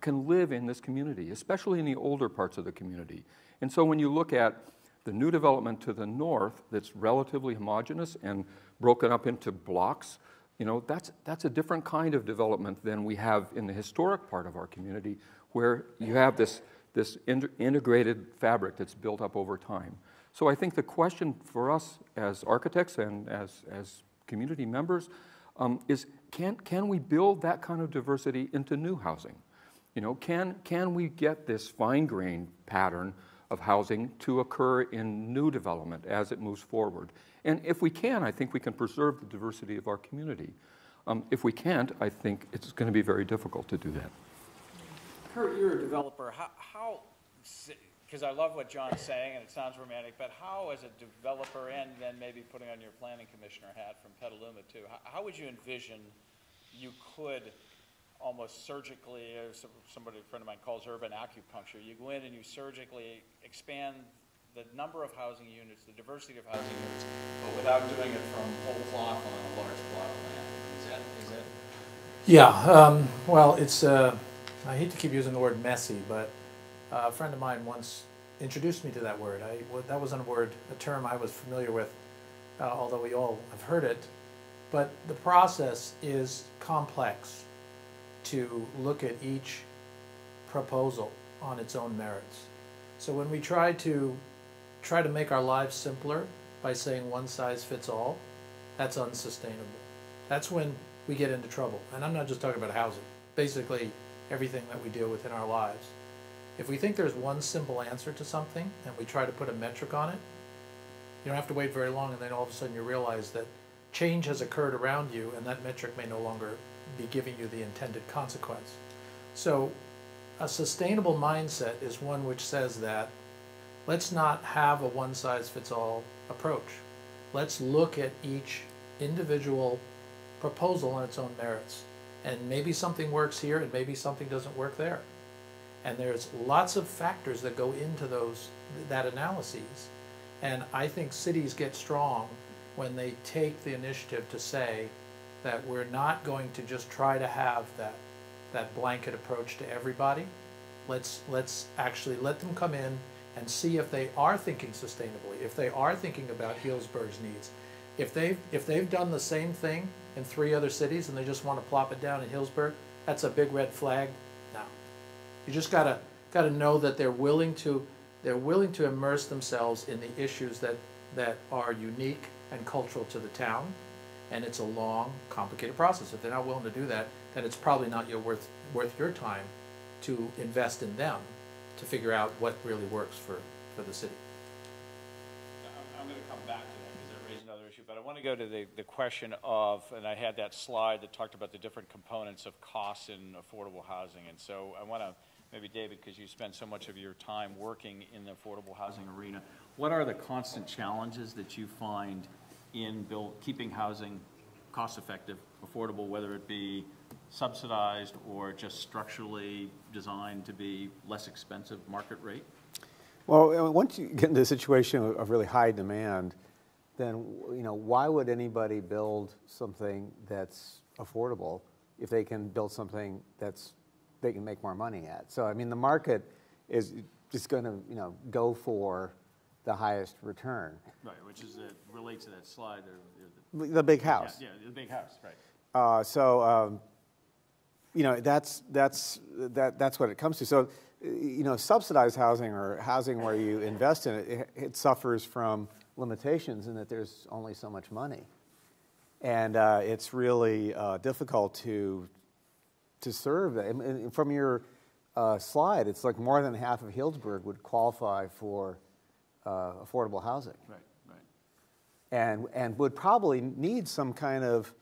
can live in this community, especially in the older parts of the community. And so when you look at the new development to the north that's relatively homogeneous and broken up into blocks, you know, that's a different kind of development than we have in the historic part of our community, where you have this integrated fabric that's built up over time. So I think the question for us as architects and as community members is can we build that kind of diversity into new housing? You know, can we get this fine-grained pattern of housing to occur in new development as it moves forward? And if we can, I think we can preserve the diversity of our community. If we can't, I think it's going to be very difficult to do that. Kurt, you're a developer. How because I love what John's saying, and it sounds romantic, but how, as a developer, and then maybe putting on your planning commissioner hat from Petaluma too, how would you envision you could almost surgically, somebody, a friend of mine calls urban acupuncture, you go in and you surgically expand the number of housing units, the diversity of housing units, but without doing it from whole cloth on a large plot of land? Is that? Yeah, well, it's, I hate to keep using the word messy, but a friend of mine once introduced me to that word. That wasn't a term I was familiar with, although we all have heard it. But the process is complex to look at each proposal on its own merits. So when we try to make our lives simpler by saying one size fits all, that's unsustainable. That's when we get into trouble. And I'm not just talking about housing, basically everything that we deal with in our lives. If we think there's one simple answer to something and we try to put a metric on it, you don't have to wait very long, and then all of a sudden you realize that change has occurred around you and that metric may no longer be giving you the intended consequence. So a sustainable mindset is one which says that let's not have a one-size-fits-all approach. Let's look at each individual proposal on its own merits. And maybe something works here and maybe something doesn't work there. And there's lots of factors that go into that analyses. And I think cities get strong when they take the initiative to say that we're not going to just try to have that blanket approach to everybody. Let's actually let them come in and see if they are thinking sustainably, if they are thinking about Healdsburg's needs. If they've done the same thing in 3 other cities and they just want to plop it down in Healdsburg, that's a big red flag. No. You just gotta know that they're willing to immerse themselves in the issues that are unique and cultural to the town, and it's a long, complicated process. If they're not willing to do that, then it's probably not worth your time to invest in them to figure out what really works for the city. I'm going to come back to that because that raised another issue, but I want to go to the question of, and I had that slide that talked about the different components of costs in affordable housing, and so I want to, maybe David, because you spend so much of your time working in the affordable housing arena, what are the constant challenges that you find in keeping housing cost-effective, affordable, whether it be subsidized or just structurally designed to be less expensive market rate? Well, once you get into a situation of really high demand, then why would anybody build something that's affordable if they can build something they can make more money at? So I mean, the market is just going to go for the highest return. Right, which is relates to that slide. The big house. Yeah, the big house, right. That's what it comes to. So, subsidized housing or housing where you invest in it, it suffers from limitations in that there's only so much money, and it's really difficult to serve that. And from your slide, it's like more than half of Healdsburg would qualify for affordable housing. Right. And would probably need some kind of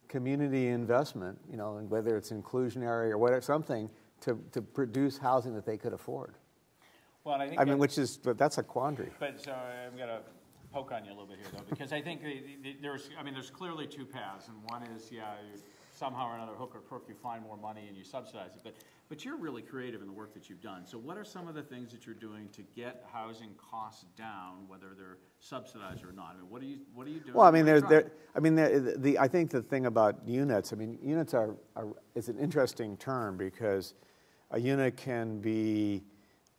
community investment, and whether it's inclusionary or whatever, something to produce housing that they could afford. Well, and I think that's a quandary. But so I'm going to poke on you a little bit here, though, because I think there's clearly 2 paths, and one is, somehow or another, hook or crook, you find more money and you subsidize it. But you're really creative in the work that you've done. So what are some of the things that you're doing to get housing costs down, whether they're subsidized or not? I mean, what are you doing? Well, I mean, I think the thing about units, I mean, units is an interesting term because a unit can be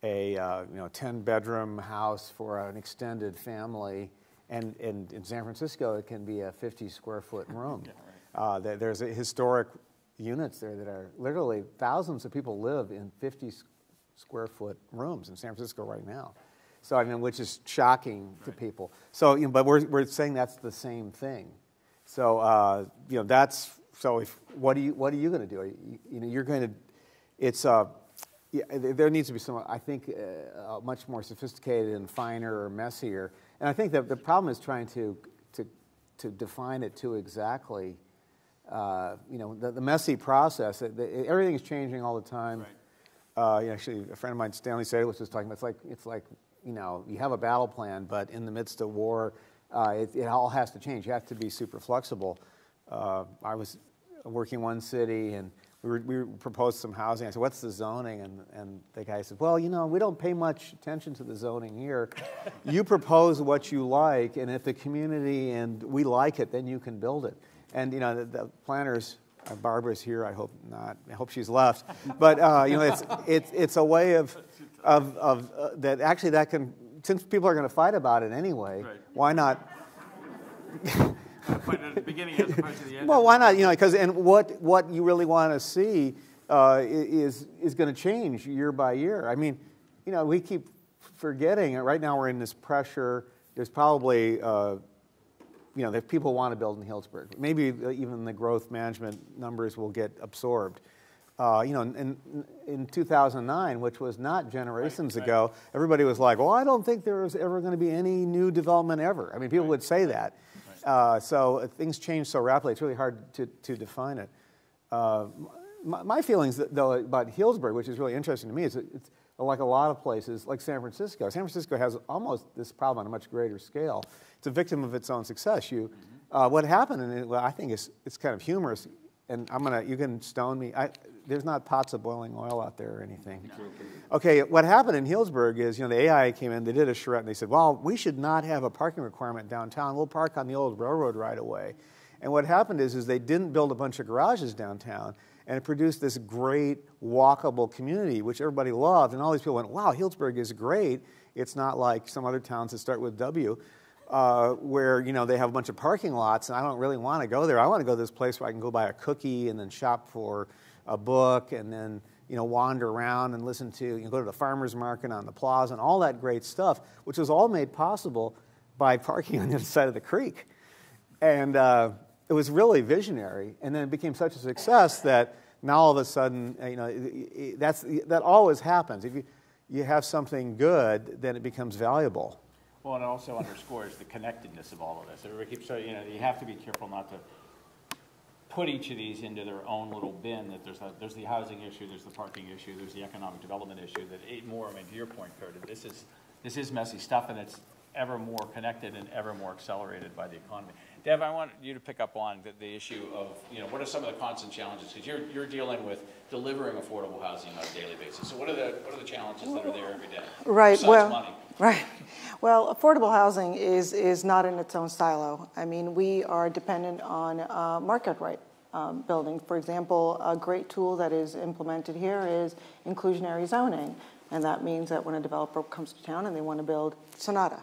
a 10-bedroom house for an extended family, and in San Francisco it can be a 50-square-foot room. Yeah, right. There's historic units there that are literally thousands of people live in 50-square-foot rooms in San Francisco right now. So I mean, which is shocking to people. So but we're saying that's the same thing. So that's so. What are you going to do? You're going to. It's there needs to be some. I think much more sophisticated and finer or messier. And I think that the problem is trying to define it too exactly. The messy process. Everything is changing all the time. Right. Actually, a friend of mine, Stanley Sadowitz, was talking about it's like you have a battle plan, but in the midst of war, it all has to change. You have to be super flexible. I was working one city, and we proposed some housing. I said, "What's the zoning?" And the guy said, "Well, we don't pay much attention to the zoning here. You propose what you like, and if the community and we like it, then you can build it." And the planners, Barbara's here. I hope not. I hope she's left. But it's a way of that actually that can, since people are going to fight about it anyway. Right. Why not? Fight at the beginning as opposed to the end. Well, why not? Because what you really want to see is going to change year by year. I mean, we keep forgetting. Right now we're in this pressure. There's probably that people want to build in Healdsburg. Maybe even the growth management numbers will get absorbed. In 2009, which was not generations ago, everybody was like, well, I don't think there's ever going to be any new development ever. I mean, people would say that. Right. So things change so rapidly, it's really hard to define it. My feelings, though, about Healdsburg, which is really interesting to me, is it's like a lot of places, like San Francisco. San Francisco has almost this problem on a much greater scale. It's a victim of its own success. What happened, and I think it's kind of humorous, and you can stone me. There's not pots of boiling oil out there or anything. No. Okay, what happened in Healdsburg is, the AI came in, they did a charrette, and they said, well, we should not have a parking requirement downtown. We'll park on the old railroad right away. And what happened is they didn't build a bunch of garages downtown, and it produced this great walkable community, which everybody loved. And all these people went, wow, Healdsburg is great. It's not like some other towns that start with W, where they have a bunch of parking lots, and I don't really want to go there. I want to go to this place where I can go buy a cookie and then shop for a book and then wander around and listen to, go to the farmer's market on the plaza and all that great stuff, which was all made possible by parking on the other side of the creek. And it was really visionary, and then it became such a success that now all of a sudden, that always happens. If you have something good, then it becomes valuable. Well, and it also underscores the connectedness of all of this. Everybody keeps saying, you have to be careful not to put each of these into their own little bin. That there's the housing issue, there's the parking issue, there's the economic development issue. That to your point, Curtis, this is messy stuff, and it's ever more connected and ever more accelerated by the economy. Dev, I want you to pick up on the issue of, what are some of the constant challenges? Because you're dealing with delivering affordable housing on a daily basis. So what are the challenges that are there every day? Right. Besides money? Right. Well, affordable housing is not in its own silo. I mean, we are dependent on market rate building. For example, a great tool that is implemented here is inclusionary zoning. And that means that when a developer comes to town and they want to build Sonata,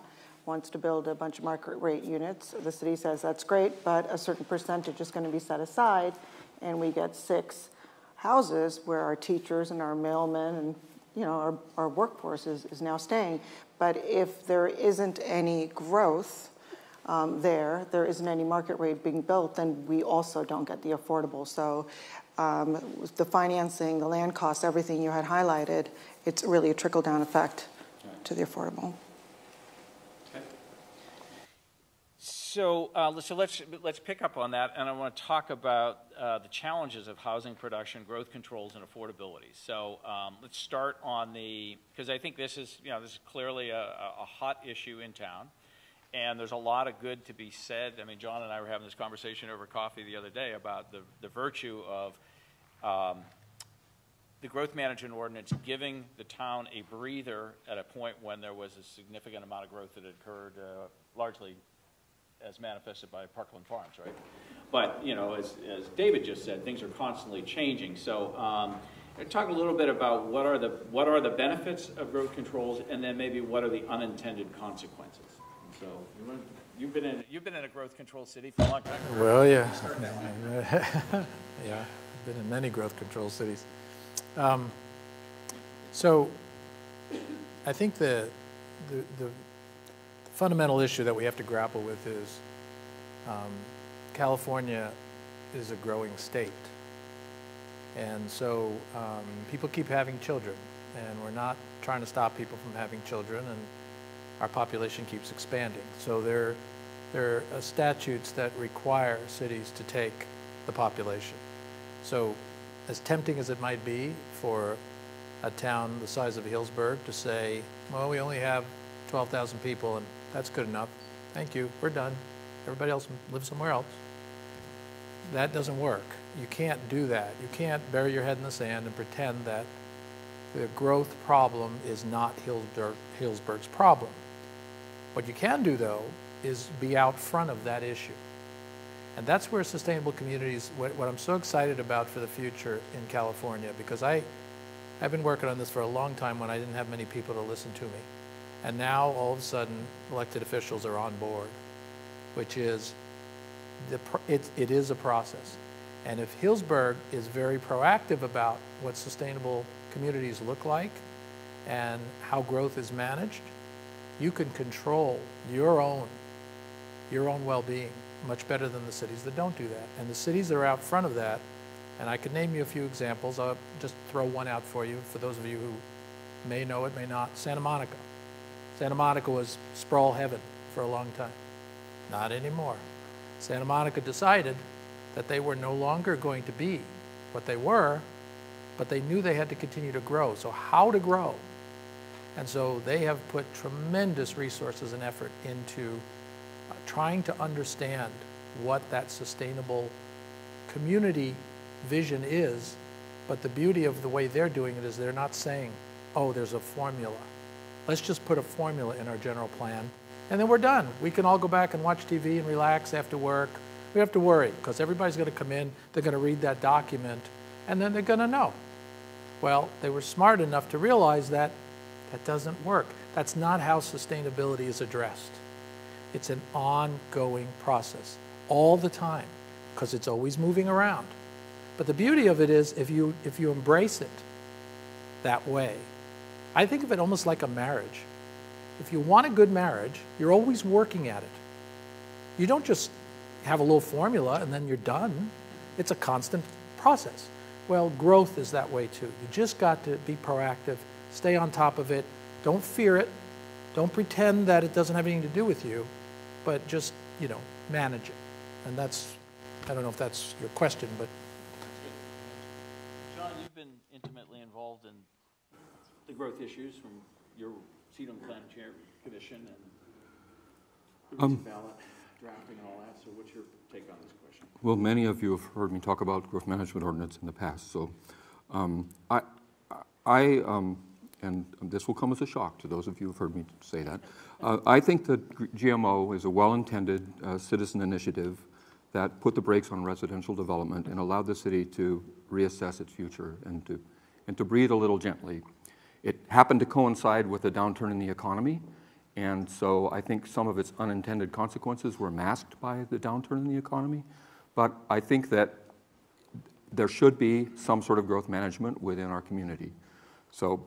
wants to build a bunch of market rate units, the city says that's great, but a certain percentage is going to be set aside, and we get 6 houses where our teachers and our mailmen and our workforce is now staying. But if there isn't any growth there isn't any market rate being built, then we also don't get the affordable. So the financing, the land costs, everything you had highlighted, it's really a trickle-down effect to the affordable. So let's pick up on that, and I want to talk about the challenges of housing production, growth controls, and affordability. So let's start on because I think this is clearly a hot issue in town, and there's a lot of good to be said. I mean, John and I were having this conversation over coffee the other day about the virtue of the growth management ordinance giving the town a breather at a point when there was a significant amount of growth that had occurred, largely as manifested by Parkland Farms, right? But, you know, as David just said, things are constantly changing. So talk a little bit about what are the benefits of growth controls, and then maybe what are the unintended consequences. So you've been in a growth control city for a long time. Well, yeah. Yeah, I've been in many growth control cities. So I think the fundamental issue that we have to grapple with is California is a growing state. And so people keep having children, and we're not trying to stop people from having children, and our population keeps expanding. So there are statutes that require cities to take the population. So as tempting as it might be for a town the size of Healdsburg to say, well, we only have 12,000 people, and that's good enough. Thank you, we're done. Everybody else lives somewhere else. That doesn't work. You can't do that. You can't bury your head in the sand and pretend that the growth problem is not Healdsburg's problem. What you can do, though, is be out front of that issue. And that's where sustainable communities, what I'm so excited about for the future in California, because I've been working on this for a long time when I didn't have many people to listen to me. And now, all of a sudden, elected officials are on board, which is, it is a process. And if Healdsburg is very proactive about what sustainable communities look like and how growth is managed, you can control your own well-being much better than the cities that don't do that. And the cities that are out front of that, and I could name you a few examples. I'll just throw one out for you, for those of you who may know it, may not. Santa Monica. Santa Monica was sprawl heaven for a long time. Not anymore. Santa Monica decided that they were no longer going to be what they were, but they knew they had to continue to grow. So how to grow? And so they have put tremendous resources and effort into trying to understand what that sustainable community vision is. But the beauty of the way they're doing it is they're not saying, oh, there's a formula. Let's just put a formula in our general plan, and then we're done. We can all go back and watch TV and relax after work. We have to worry, because everybody's going to come in, they're going to read that document, and then they're going to know. Well, they were smart enough to realize that that doesn't work. That's not how sustainability is addressed. It's an ongoing process, all the time, because it's always moving around. But the beauty of it is, if you embrace it that way, I think of it almost like a marriage. If you want a good marriage, you're always working at it. You don't just have a little formula and then you're done. It's a constant process. Well, growth is that way too. You just got to be proactive, stay on top of it, don't fear it, don't pretend that it doesn't have anything to do with you, but just, manage it. And that's, I don't know if that's your question, but. John, you've been intimately involved in the growth issues from your seat on the Planning Chair Commission and ballot drafting and all that. So what's your take on this question? Well, many of you have heard me talk about growth management ordinance in the past. So and this will come as a shock to those of you who have heard me say that. I think that GMO is a well-intended citizen initiative that put the brakes on residential development and allowed the city to reassess its future and to breathe a little gently. It happened to coincide with a downturn in the economy, and so I think some of its unintended consequences were masked by the downturn in the economy. But I think that there should be some sort of growth management within our community. So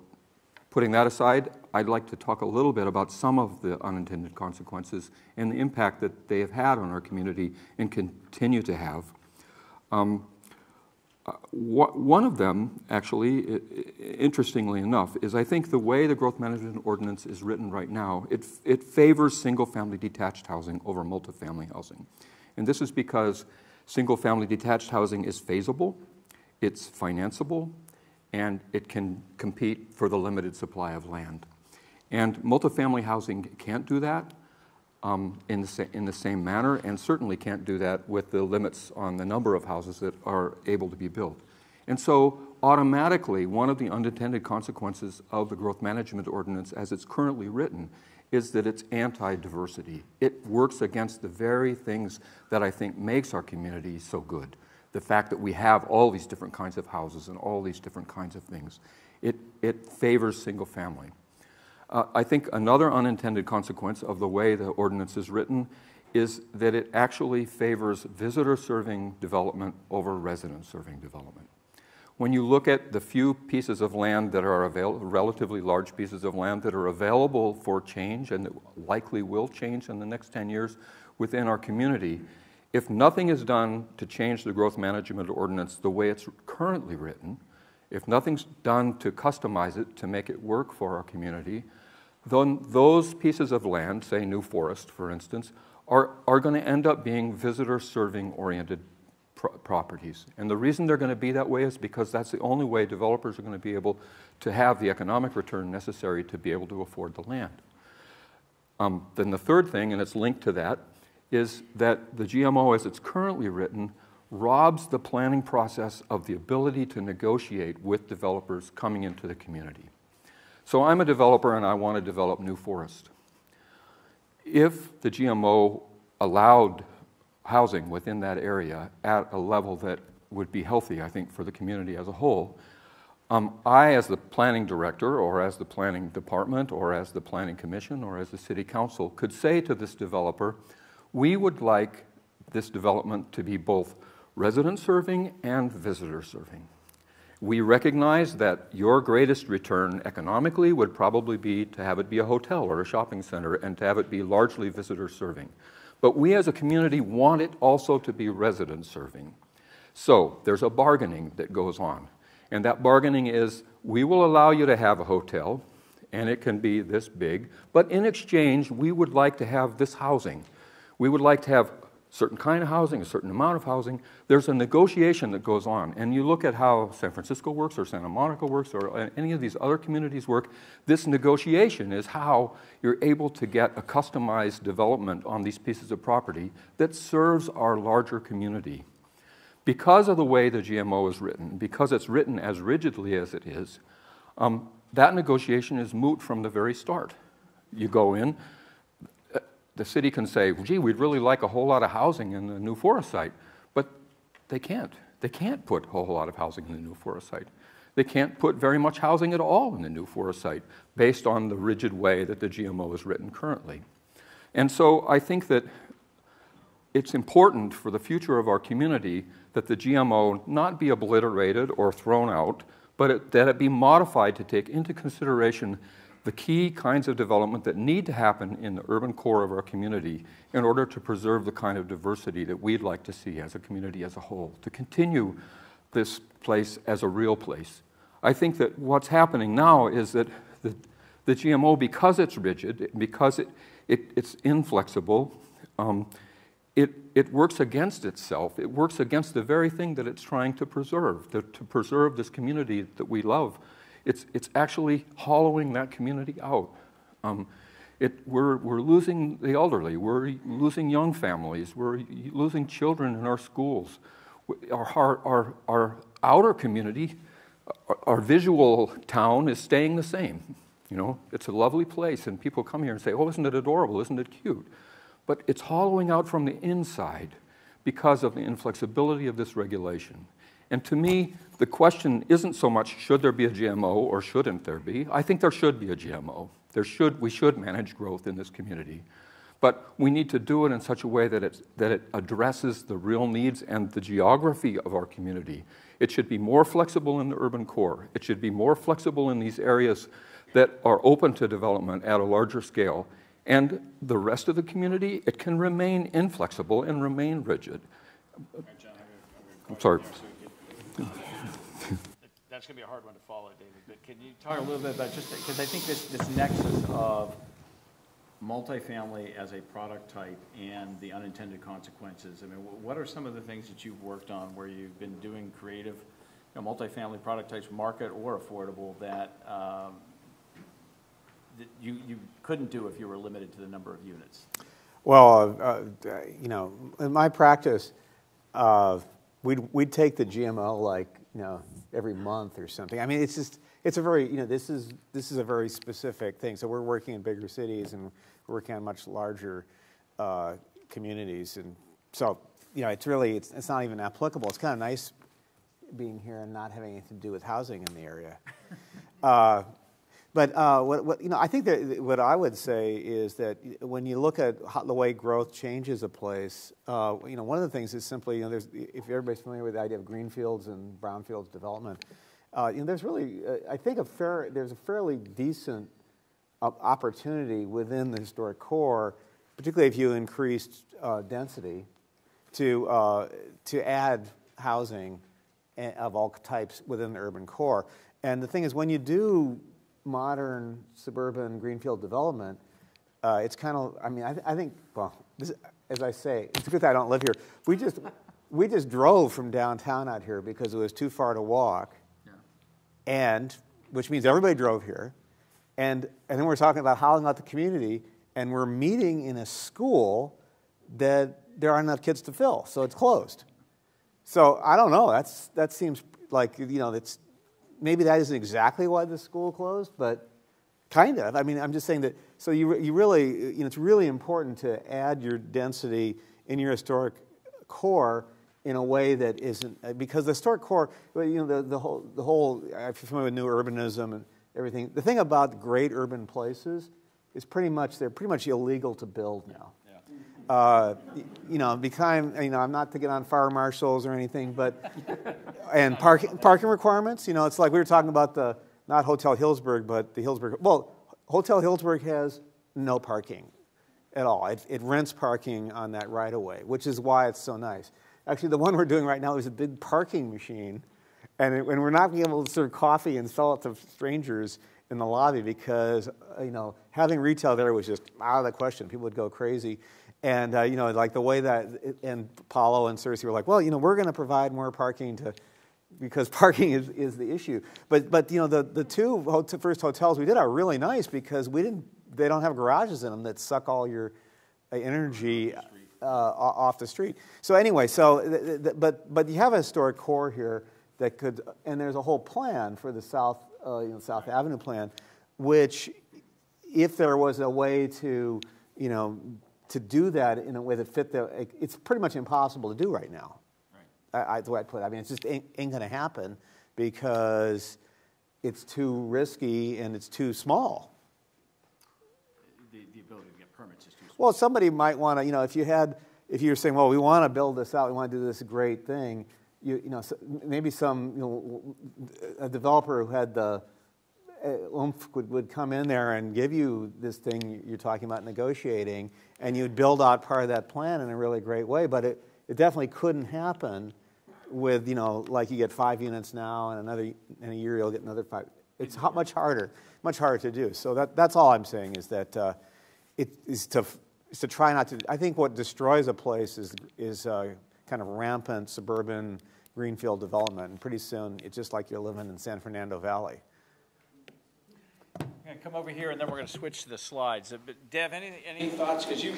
putting that aside, I'd like to talk a little bit about some of the unintended consequences and the impact that they have had on our community and continue to have. One of them, actually, interestingly enough, is I think the way the growth management ordinance is written right now, it favors single-family detached housing over multifamily housing. And this is because single-family detached housing is feasible, it's financeable, and it can compete for the limited supply of land. And multifamily housing can't do that. in the same manner, and certainly can't do that with the limits on the number of houses that are able to be built. And so automatically, one of the unintended consequences of the growth management ordinance as it's currently written is that it's anti-diversity. It works against the very things that I think makes our community so good. The fact that we have all these different kinds of houses and all these different kinds of things. It favors single family. I think another unintended consequence of the way the ordinance is written is that it actually favors visitor-serving development over resident-serving development. When you look at the few pieces of land that are relatively large pieces of land that are available for change and that likely will change in the next 10 years within our community, if nothing is done to change the growth management ordinance the way it's currently written, if nothing's done to customize it to make it work for our community, then those pieces of land, say New Forest, for instance, are going to end up being visitor-serving oriented properties. And the reason they're going to be that way is because that's the only way developers are going to be able to have the economic return necessary to be able to afford the land. Then the third thing, and it's linked to that, is that the GMO as it's currently written robs the planning process of the ability to negotiate with developers coming into the community. So I'm a developer and I want to develop New Forest. If the GMO allowed housing within that area at a level that would be healthy, I think, for the community as a whole, I, as the planning director, or as the planning department, or as the planning commission, or as the city council, could say to this developer, we would like this development to be both resident-serving and visitor-serving. We recognize that your greatest return economically would probably be to have it be a hotel or a shopping center and to have it be largely visitor-serving. But we as a community want it also to be resident-serving. So there's a bargaining that goes on. And that bargaining is, we will allow you to have a hotel, and it can be this big, but in exchange, we would like to have this housing. We would like to have a certain kind of housing, a certain amount of housing. There's a negotiation that goes on. And you look at how San Francisco works or Santa Monica works or any of these other communities work, this negotiation is how you're able to get a customized development on these pieces of property that serves our larger community. Because of the way the GMO is written, because it's written as rigidly as it is, that negotiation is moot from the very start. You go in, the city can say, gee, we'd really like a whole lot of housing in the New Forest site, but they can't. They can't put a whole lot of housing in the New Forest site. They can't put very much housing at all in the New Forest site based on the rigid way that the GMO is written currently. And so I think that it's important for the future of our community that the GMO not be obliterated or thrown out, but that it be modified to take into consideration the key kinds of development that need to happen in the urban core of our community in order to preserve the kind of diversity that we'd like to see as a community as a whole, to continue this place as a real place. I think that what's happening now is that the GMO, because it's rigid, because it's inflexible, it works against itself. It works against the very thing that it's trying to preserve this community that we love. It's actually hollowing that community out. We're losing the elderly. We're losing young families. We're losing children in our schools. Our outer community, our visual town is staying the same. You know, it's a lovely place, and people come here and say, oh, isn't it adorable? Isn't it cute? But it's hollowing out from the inside because of the inflexibility of this regulation. And to me, the question isn't so much should there be a GMO or shouldn't there be. I think there should be a GMO. We should manage growth in this community. But we need to do it in such a way that it addresses the real needs and the geography of our community. It should be more flexible in the urban core. It should be more flexible in these areas that are open to development at a larger scale. And the rest of the community, it can remain inflexible and remain rigid. I'm sorry. That's going to be a hard one to follow, David, but can you talk a little bit about just, because I think this nexus of multifamily as a product type and the unintended consequences, I mean, what are some of the things that you've worked on where you've been doing creative, multifamily product types, market or affordable, that you couldn't do if you were limited to the number of units? Well, you know, in my practice, we'd take the GMO like, you know, every month or something. I mean, it's just, it's a very, you know, this is a very specific thing. So we're working in bigger cities and we're working on much larger communities. And so, you know, it's really, it's not even applicable. It's kind of nice being here and not having anything to do with housing in the area. But what you know, I think that what I would say is that when you look at the way growth changes a place, you know, one of the things is simply, you know, if everybody's familiar with the idea of greenfields and brownfields development, you know, there's really, I think there's a fairly decent opportunity within the historic core, particularly if you increased density, to add housing of all types within the urban core. And the thing is, when you do modern suburban greenfield development, it's kind of, I mean, I think, well, this, as I say, it's good that I don't live here. We just drove from downtown out here because it was too far to walk, and which means everybody drove here, and then we're talking about housing out the community, and we're meeting in a school that there aren't enough kids to fill, so it's closed. So I don't know. That seems like, you know, that's maybe that isn't exactly why the school closed, but kind of. I mean, I'm just saying that. So you really, you know, it's really important to add your density in your historic core in a way that isn't, because the historic core, you know, the whole. If you're familiar with new urbanism and everything, the thing about great urban places is they're pretty much illegal to build now. You know, you know, I'm not to get on fire marshals or anything, but and parking requirements. You know, it's like we were talking about not Hotel Healdsburg, but the Healdsburg. Well, Hotel Healdsburg has no parking at all. It rents parking on that right of way, which is why it's so nice. Actually, the one we're doing right now is a big parking machine, and we're not being able to serve coffee and sell it to strangers in the lobby because, you know, having retail there was just out of the question. People would go crazy. And, you know, like the way that, and Paulo and Cersei were like, well, you know, we're going to provide more parking because parking is the issue. But you know, the two first hotels we did are really nice because they don't have garages in them that suck all your energy off the street. So anyway, but you have a historic core here that could, and there's a whole plan for the South Avenue plan, which if there was a way to, you know, to do that in a way that fit it's pretty much impossible to do right now. Right. The way I put it. I mean, it just ain't going to happen because it's too risky and it's too small. The ability to get permits is too small. Well, somebody might want to, you know, if you're saying, well, we want to build this out, we want to do this great thing, you know, maybe a developer who had the oomph would come in there and give you this thing you're talking about negotiating, and you'd build out part of that plan in a really great way. But it definitely couldn't happen with, you know, like you get 5 units now, and in a year you'll get another 5. It's much harder to do. So that's all I'm saying is that it is to try not to. I think what destroys a place is kind of rampant suburban greenfield development, and pretty soon it's just like you're living in San Fernando Valley. I'm going to come over here, and then we're going to switch to the slides. But Dev, any thoughts? Because you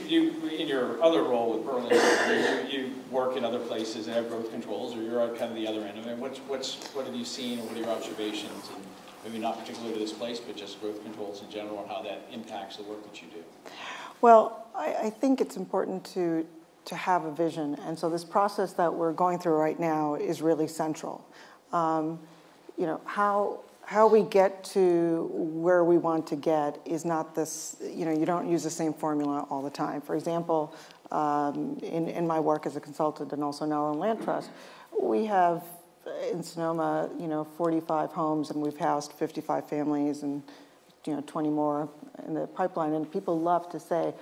in your other role with Burlington, you work in other places and have growth controls, or you're at kind of the other end of it. What have you seen, or what are your observations, and maybe not particularly to this place, but just growth controls in general, and how that impacts the work that you do? Well, I think it's important to have a vision, and so this process that we're going through right now is really central. You know, how we get to where we want to get is not this, you know, you don't use the same formula all the time. For example, in my work as a consultant and also now on Land Trust, we have in Sonoma, you know, 45 homes, and we've housed 55 families and, you know, 20 more in the pipeline. And people love to say,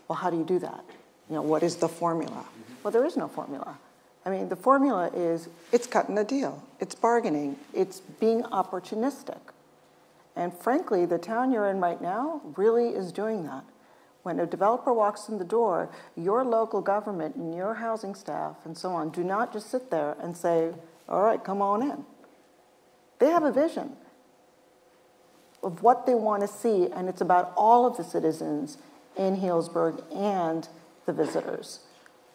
well, how do you do that? You know, what is the formula? Well, there is no formula. I mean, the formula is it's cutting a deal, it's bargaining, it's being opportunistic. And frankly, the town you're in right now really is doing that. When a developer walks in the door, your local government and your housing staff and so on do not just sit there and say, all right, come on in. They have a vision of what they want to see, and it's about all of the citizens in Healdsburg and the visitors.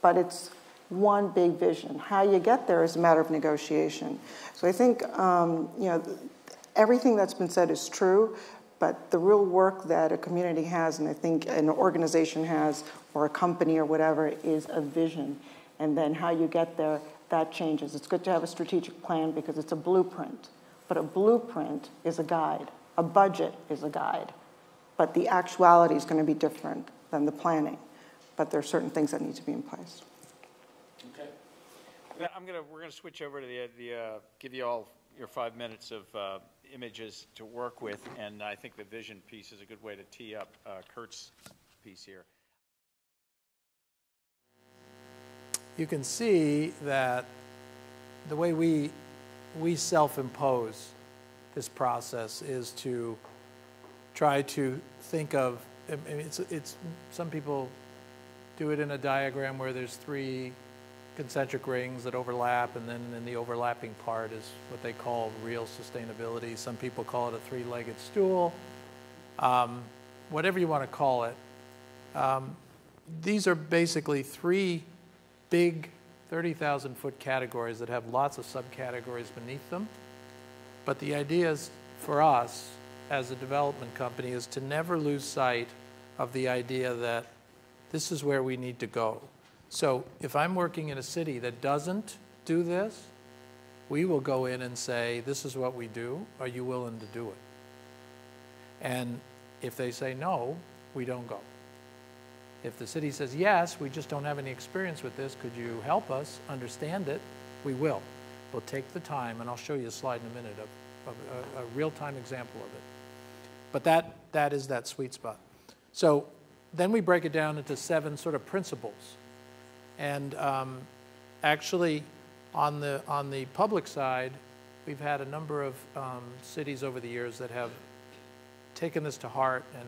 But it's one big vision. How you get there is a matter of negotiation. So I think, everything that's been said is true, but the real work that a community has, and I think an organization has, or a company or whatever, is a vision. And then how you get there, that changes. It's good to have a strategic plan because it's a blueprint. But a blueprint is a guide. A budget is a guide. But the actuality is going to be different than the planning. But there are certain things that need to be in place. Okay. We're going to switch over to give you all your 5 minutes of images to work with, and I think the vision piece is a good way to tee up Kurt's piece here. You can see that the way we self-impose this process is to try to think of, I mean, it's some people do it in a diagram where there's 3 concentric rings that overlap, and then in the overlapping part is what they call real sustainability. Some people call it a 3-legged stool. Whatever you want to call it. These are basically 3 big 30,000-foot categories that have lots of subcategories beneath them. But the idea is, for us as a development company, is to never lose sight of the idea that this is where we need to go. So if I'm working in a city that doesn't do this, we will go in and say, this is what we do. Are you willing to do it? And if they say no, we don't go. If the city says, yes, we just don't have any experience with this, could you help us understand it? We will. We'll take the time, and I'll show you a slide in a minute of a real-time example of it. But that is that sweet spot. So then we break it down into 7 sort of principles. And actually, on the public side, we've had a number of cities over the years that have taken this to heart and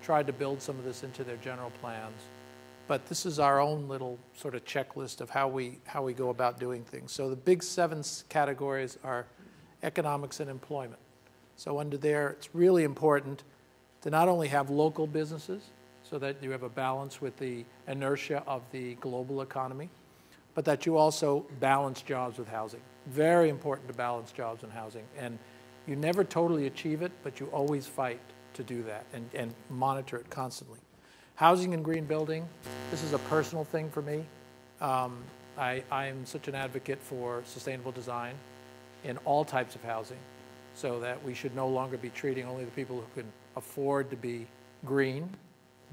tried to build some of this into their general plans. But this is our own little sort of checklist of how we go about doing things. So the big 7 categories are economics and employment. So under there, it's really important to not only have local businesses, so that you have a balance with the inertia of the global economy, but that you also balance jobs with housing. Very important to balance jobs and housing. And you never totally achieve it, but you always fight to do that and monitor it constantly. Housing and green building, this is a personal thing for me. I am such an advocate for sustainable design in all types of housing, so that we should no longer be treating only the people who can afford to be green,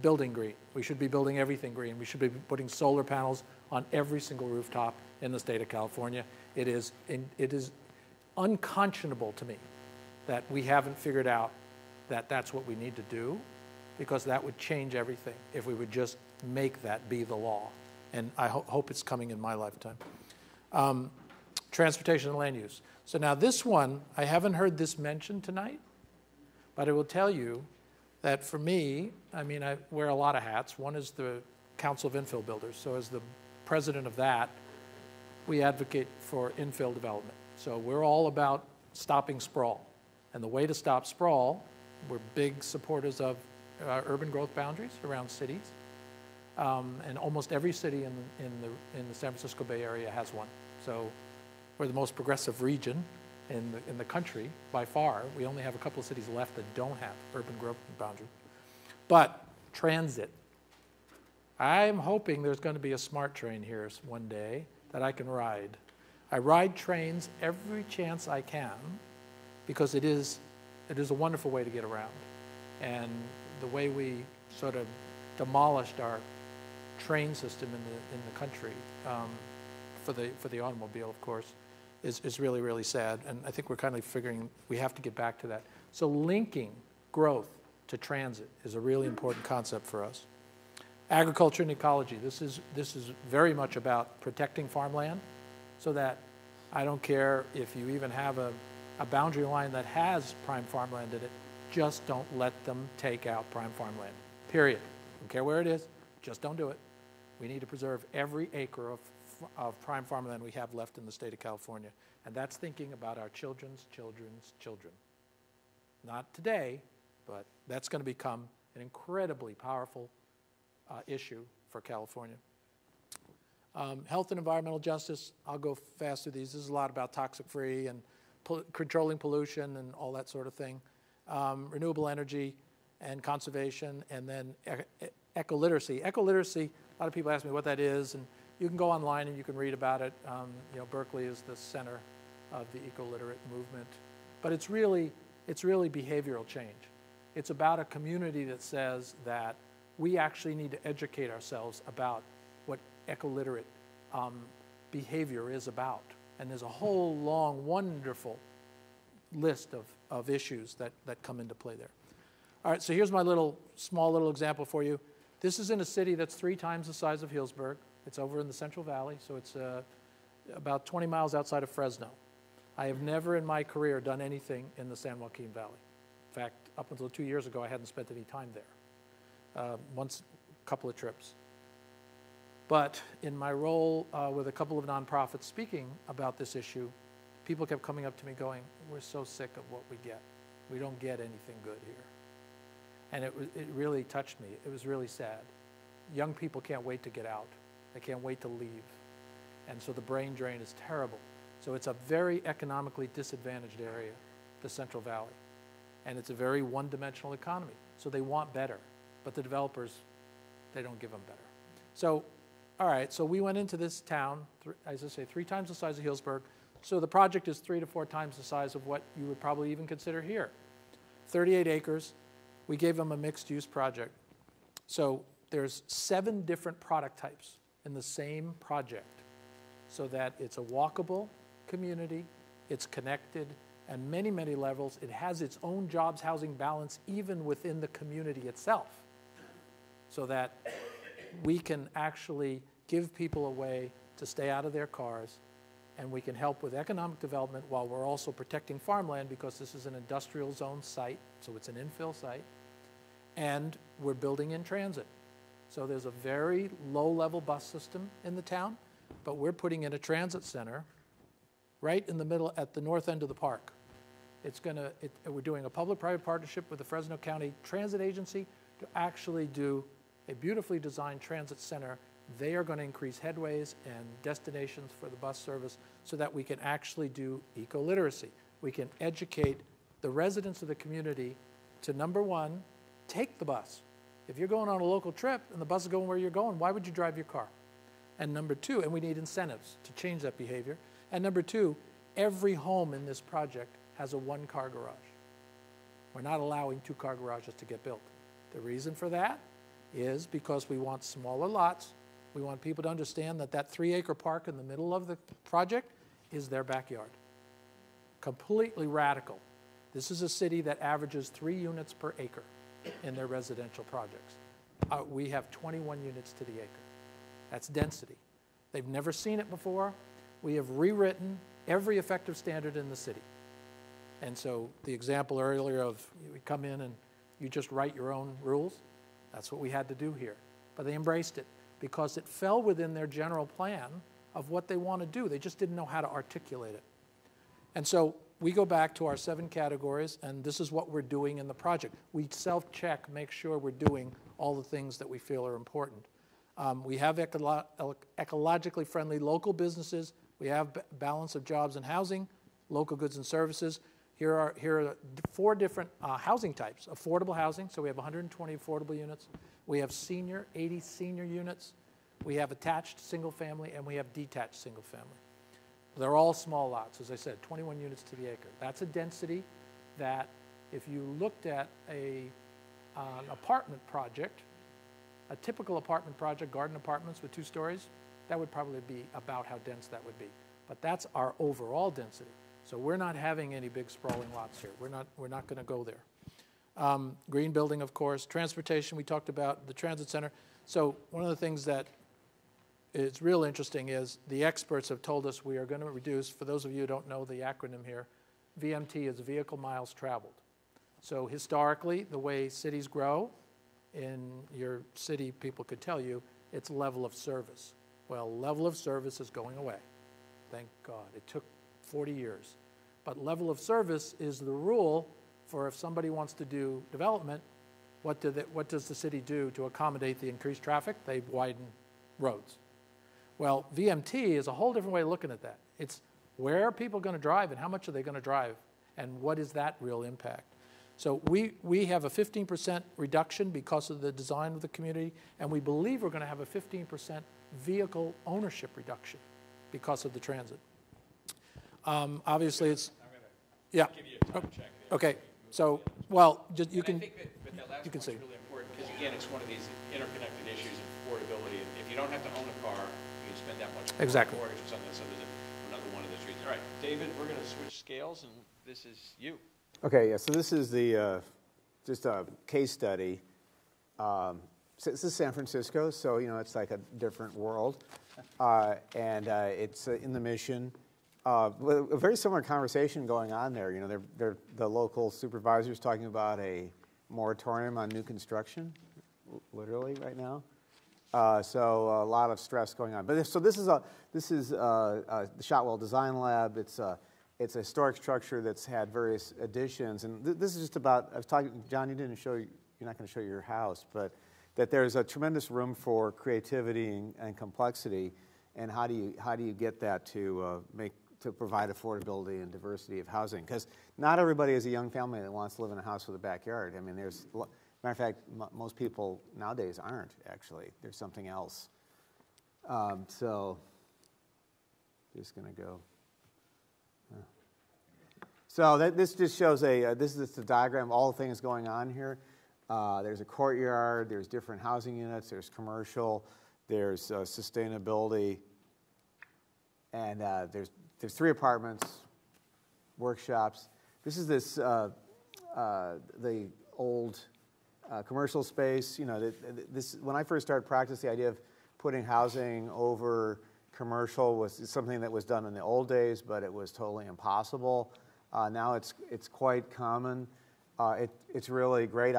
building green. We should be building everything green. We should be putting solar panels on every single rooftop in the state of California. It is unconscionable to me that we haven't figured out that that's what we need to do, because that would change everything if we would just make that be the law. And I hope it's coming in my lifetime. Transportation and land use. So now this one, I haven't heard this mentioned tonight, but I will tell you that for me, I mean, I wear a lot of hats. One is the Council of Infill Builders. So as the president of that, we advocate for infill development. So we're all about stopping sprawl. And the way to stop sprawl, we're big supporters of urban growth boundaries around cities. And almost every city in the San Francisco Bay Area has one. So we're the most progressive region in the country by far. We only have a couple of cities left that don't have urban growth boundary. But transit. I'm hoping there's going to be a smart train here one day that I can ride. I ride trains every chance I can because it is a wonderful way to get around. And the way we sort of demolished our train system in the country for the automobile, of course, is really, really sad. And I think we're kind of figuring we have to get back to that. So linking growth to transit is a really important concept for us. Agriculture and ecology. This is very much about protecting farmland, so that I don't care if you even have a boundary line that has prime farmland in it, just don't let them take out prime farmland, period. Don't care where it is, just don't do it. We need to preserve every acre of prime farmland we have left in the state of California. And that's thinking about our children's children's children. Not today, but that's going to become an incredibly powerful issue for California. Health and environmental justice, I'll go fast through these. This is a lot about toxic-free and controlling pollution and all that sort of thing. Renewable energy and conservation, and then eco-literacy. Eco-literacy, a lot of people ask me what that is, and you can go online and you can read about it. Berkeley is the center of the eco-literate movement. But it's really behavioral change. It's about a community that says that we actually need to educate ourselves about what eco-literate behavior is about. And there's a whole long, wonderful list of issues that come into play there. All right, so here's my small little example for you. This is in a city that's 3 times the size of Healdsburg. It's over in the Central Valley, so it's about 20 miles outside of Fresno. I have never in my career done anything in the San Joaquin Valley. In fact, up until 2 years ago, I hadn't spent any time there. Once, a couple of trips. But in my role with a couple of nonprofits speaking about this issue, people kept coming up to me going, we're so sick of what we get. We don't get anything good here. And it really touched me. It was really sad. Young people can't wait to get out. They can't wait to leave. And so the brain drain is terrible. So it's a very economically disadvantaged area, the Central Valley. And it's a very one-dimensional economy. So they want better. But the developers, they don't give them better. So, all right, so we went into this town, as I say, 3 times the size of Healdsburg. So the project is 3 to 4 times the size of what you would probably even consider here. 38 acres. We gave them a mixed-use project. So there's 7 different product types in the same project so that it's a walkable community, it's connected, and many, many levels. It has its own jobs housing balance even within the community itself so that we can actually give people a way to stay out of their cars, and we can help with economic development while we're also protecting farmland because this is an industrial zone site, so it's an infill site, and we're building in transit. So there's a very low-level bus system in the town, but we're putting in a transit center right in the middle at the north end of the park. We're doing a public-private partnership with the Fresno County Transit Agency to actually do a beautifully designed transit center. They are going to increase headways and destinations for the bus service so that we can actually do eco-literacy. We can educate the residents of the community to, number one, take the bus. If you're going on a local trip and the bus is going where you're going, why would you drive your car? And number two, and we need incentives to change that behavior. And number two, every home in this project has a 1-car garage. We're not allowing 2-car garages to get built. The reason for that is because we want smaller lots. We want people to understand that that 3-acre park in the middle of the project is their backyard. Completely radical. This is a city that averages 3 units per acre in their residential projects. We have 21 units to the acre. That's density. They've never seen it before. We have rewritten every effective standard in the city. And so the example earlier of we come in and you just write your own rules, that's what we had to do here. But they embraced it because it fell within their general plan of what they want to do. They just didn't know how to articulate it. And so we go back to our 7 categories, and this is what we're doing in the project. We self-check, make sure we're doing all the things that we feel are important. We have ecologically friendly local businesses. We have balance of jobs and housing, local goods and services. Here are 4 different housing types. Affordable housing, so we have 120 affordable units. We have 80 senior units. We have attached single family, and we have detached single family. They're all small lots, as I said, 21 units to the acre. That's a density that if you looked at an apartment project, a typical apartment project, garden apartments with 2 stories, that would probably be about how dense that would be. But that's our overall density. So we're not having any big sprawling lots here. We're not going to go there. Green building, of course. Transportation, we talked about the transit center. So one of the things that is real interesting is the experts have told us we are going to reduce, for those of you who don't know the acronym here, VMT is vehicle miles traveled. So historically, the way cities grow, in your city, people could tell you, it's level of service. Well, level of service is going away. Thank God. It took 40 years. But level of service is the rule for if somebody wants to do development, what does the city do to accommodate the increased traffic? They widen roads. Well, VMT is a whole different way of looking at that. It's where are people going to drive and how much are they going to drive and what is that real impact? So we have a 15% reduction because of the design of the community, and we believe we're going to have a 15% vehicle ownership reduction because of the transit. Obviously, it's, yeah. Give you a time check there. Okay, so, well, just, you And I can, think that that last you can point's see. really important because, again, it's one of these interconnected issues of affordability. If you don't have to own a car, you spend that much more Exactly. on mortgage or something. So there's another one of those reasons. All right, David, we're going to switch scales, and this is you. Okay, yeah, so this is the, just a case study. So this is San Francisco, so, you know, it's like a different world. And it's in the Mission. A very similar conversation going on there. You know, they're the local supervisors talking about a moratorium on new construction, literally right now. So a lot of stress going on. But so this is the Shotwell Design Lab. It's a historic structure that's had various additions, and this is just about. I was talking, John. You didn't show. You're not going to show your house, but that there's a tremendous room for creativity and complexity, and how do you get that to provide affordability and diversity of housing? Because not everybody is a young family that wants to live in a house with a backyard. I mean, matter of fact, most people nowadays aren't actually. There's something else. So, just going to go. So this just shows this is the diagram of all the things going on here. There's a courtyard, there's different housing units, there's commercial, there's sustainability, and there's 3 apartments, workshops. This is the old commercial space. You know, when I first started practicing, the idea of putting housing over commercial was something that was done in the old days, but it was totally impossible. Now it's quite common. It's really great.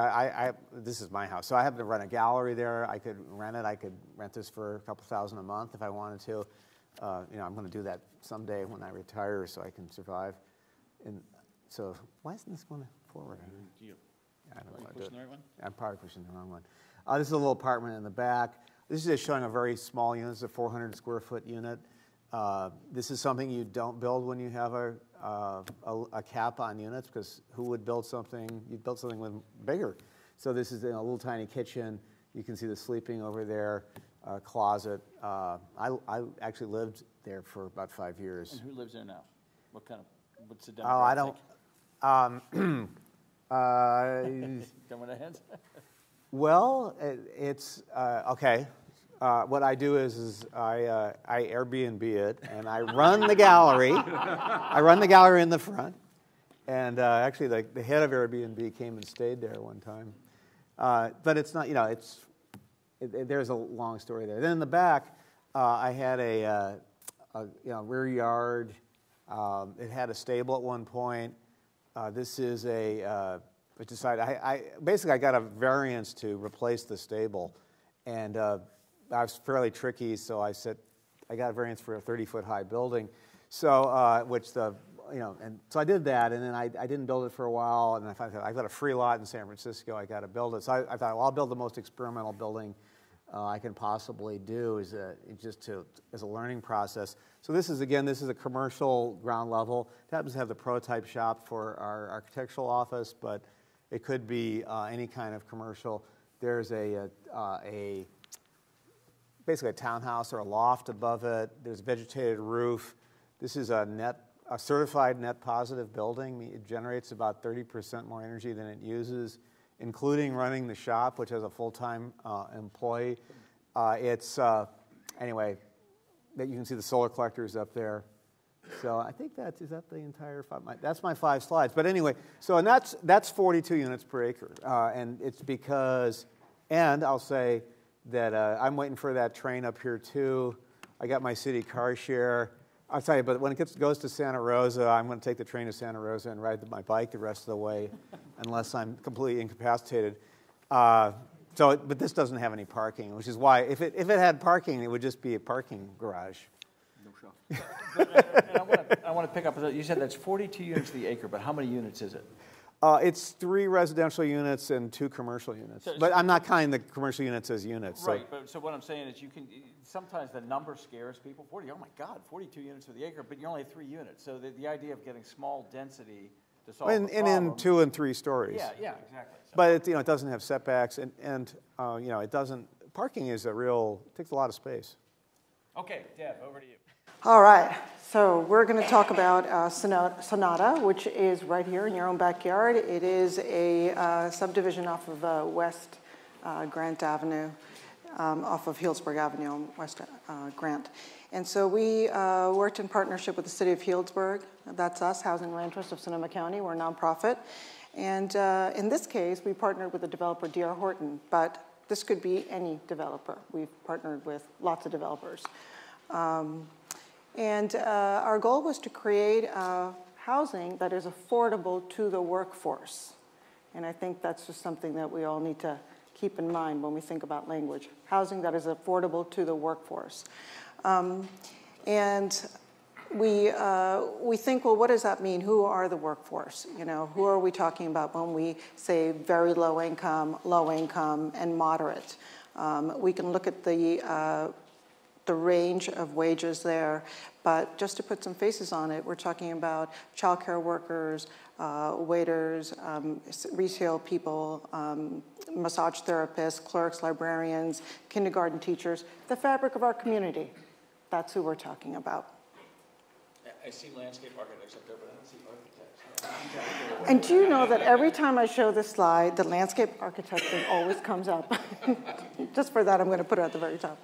This is my house, so I happen to run a gallery there. I could rent it. I could rent this for a couple $1,000 a month if I wanted to. You know, I'm going to do that someday when I retire, so I can survive. And so, why isn't this going forward? I don't know. Pushing the right one? I'm probably pushing the wrong one. This is a little apartment in the back. This is just showing a very small unit. It's a 400 square foot unit. This is something you don't build when you have a cap on units, because who would build something? You'd build something with bigger. So this is a little tiny kitchen. You can see the sleeping over there, closet. I actually lived there for about 5 years. And who lives there now? What's the demographic? Oh, I don't. Coming ahead? Well, it's okay. What I do is I Airbnb it, and I run the gallery. I run the gallery in the front, and actually the head of Airbnb came and stayed there one time. But it's not, you know, there's a long story there. Then in the back, I had a rear yard. It had a stable at one point. This is I basically I got a variance to replace the stable, and I was fairly tricky, so I got a variance for a 30-foot high building. So and so I did that, and then I didn't build it for a while, and I thought I've got a free lot in San Francisco, I got to build it. So I thought, well, I'll build the most experimental building I can possibly do as a learning process. So this is a commercial ground level. It happens to have the prototype shop for our architectural office, but it could be any kind of commercial. There's basically a townhouse or a loft above it. There's a vegetated roof. This is a certified net positive building. It generates about 30% more energy than it uses, including running the shop, which has a full-time employee. Anyway, that you can see the solar collectors up there. So I think is that the entire that's my 5 slides. But anyway, and that's 42 units per acre, and it's because, and I'll say that I'm waiting for that train up here too. I got my city car share. I'll tell you, but when it goes to Santa Rosa, I'm going to take the train to Santa Rosa and ride my bike the rest of the way, unless I'm completely incapacitated. But this doesn't have any parking, which is why if it had parking, it would just be a parking garage. No shop. I want to pick up. You said that's 42 units to the acre, but how many units is it? It's 3 residential units and 2 commercial units. But I'm not counting the commercial units as units. Right, but so what I'm saying is sometimes the number scares people. 40, oh my God, 42 units for the acre, but you only have 3 units. So the idea of getting small density to solve the problem. And in 2 and 3 stories. Yeah, exactly. So. But it doesn't have setbacks, and it doesn't, parking takes a lot of space. Okay, Deb, over to you. All right, so we're going to talk about Sonata, which is right here in your own backyard. It is a subdivision off of West Grant Avenue, off of Healdsburg Avenue on West Grant. And so we worked in partnership with the city of Healdsburg. That's us, Housing Land Trust of Sonoma County. We're a nonprofit. And in this case, we partnered with the developer D.R. Horton, but this could be any developer. We've partnered with lots of developers. And our goal was to create housing that is affordable to the workforce. And I think that's just something that we all need to keep in mind when we think about language. Housing that is affordable to the workforce. And we think, well, what does that mean? Who are the workforce? Who are we talking about when we say very low income, and moderate? We can look at the range of wages there, but just to put some faces on it, we're talking about childcare workers, waiters, retail people, massage therapists, clerks, librarians, kindergarten teachers, the fabric of our community. That's who we're talking about. I see landscape architects up there, but I don't see architects. And do you know that every time I show this slide, the landscape architect thing always comes up? Just for that, I'm going to put it at the very top.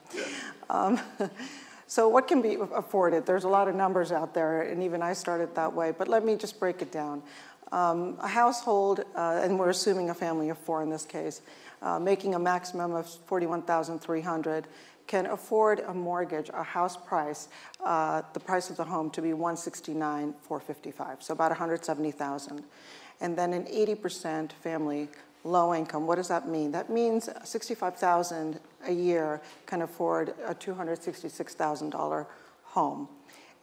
So what can be afforded? There's a lot of numbers out there, and even I started that way, but let me just break it down. A household, and we're assuming a family of 4 in this case, making a maximum of $41,300, can afford a mortgage, a house price, the price of the home to be $169,455, so about $170,000. And then an 80% family, low income. What does that mean? That means $65,000 a year can afford a $266,000 home.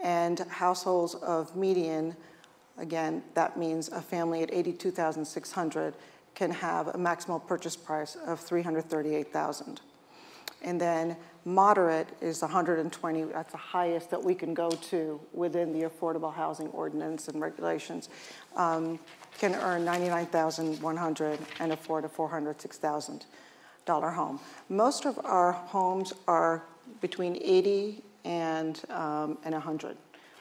And households of median, again, that means a family at $82,600 can have a maximum purchase price of $338,000. And then moderate is 120, that's the highest that we can go to within the affordable housing ordinance and regulations, can earn $99,100 and afford a $406,000 home. Most of our homes are between 80 and 100.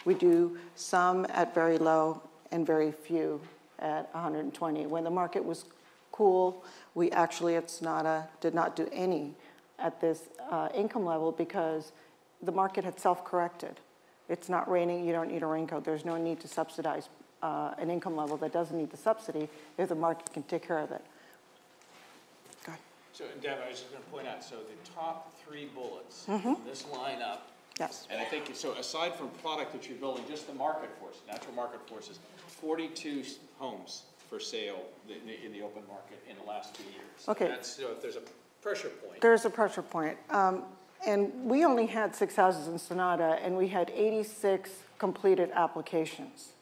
We do some at very low and very few at 120. When the market was cool, we actually at Sonata did not do any at this income level because the market had self-corrected. It's not raining, you don't need a raincoat. There's no need to subsidize an income level that doesn't need the subsidy if the market can take care of it. Go ahead. So, Deb, I was just going to point out, so the top 3 bullets in this lineup, yes. And I think, so aside from product that you're building, just the market force, natural market forces, 42 homes for sale in the open market in the last 2 years. Okay. So if there's a pressure point. There's a pressure point. And we only had 6 houses in Sonata, and we had 86 completed applications.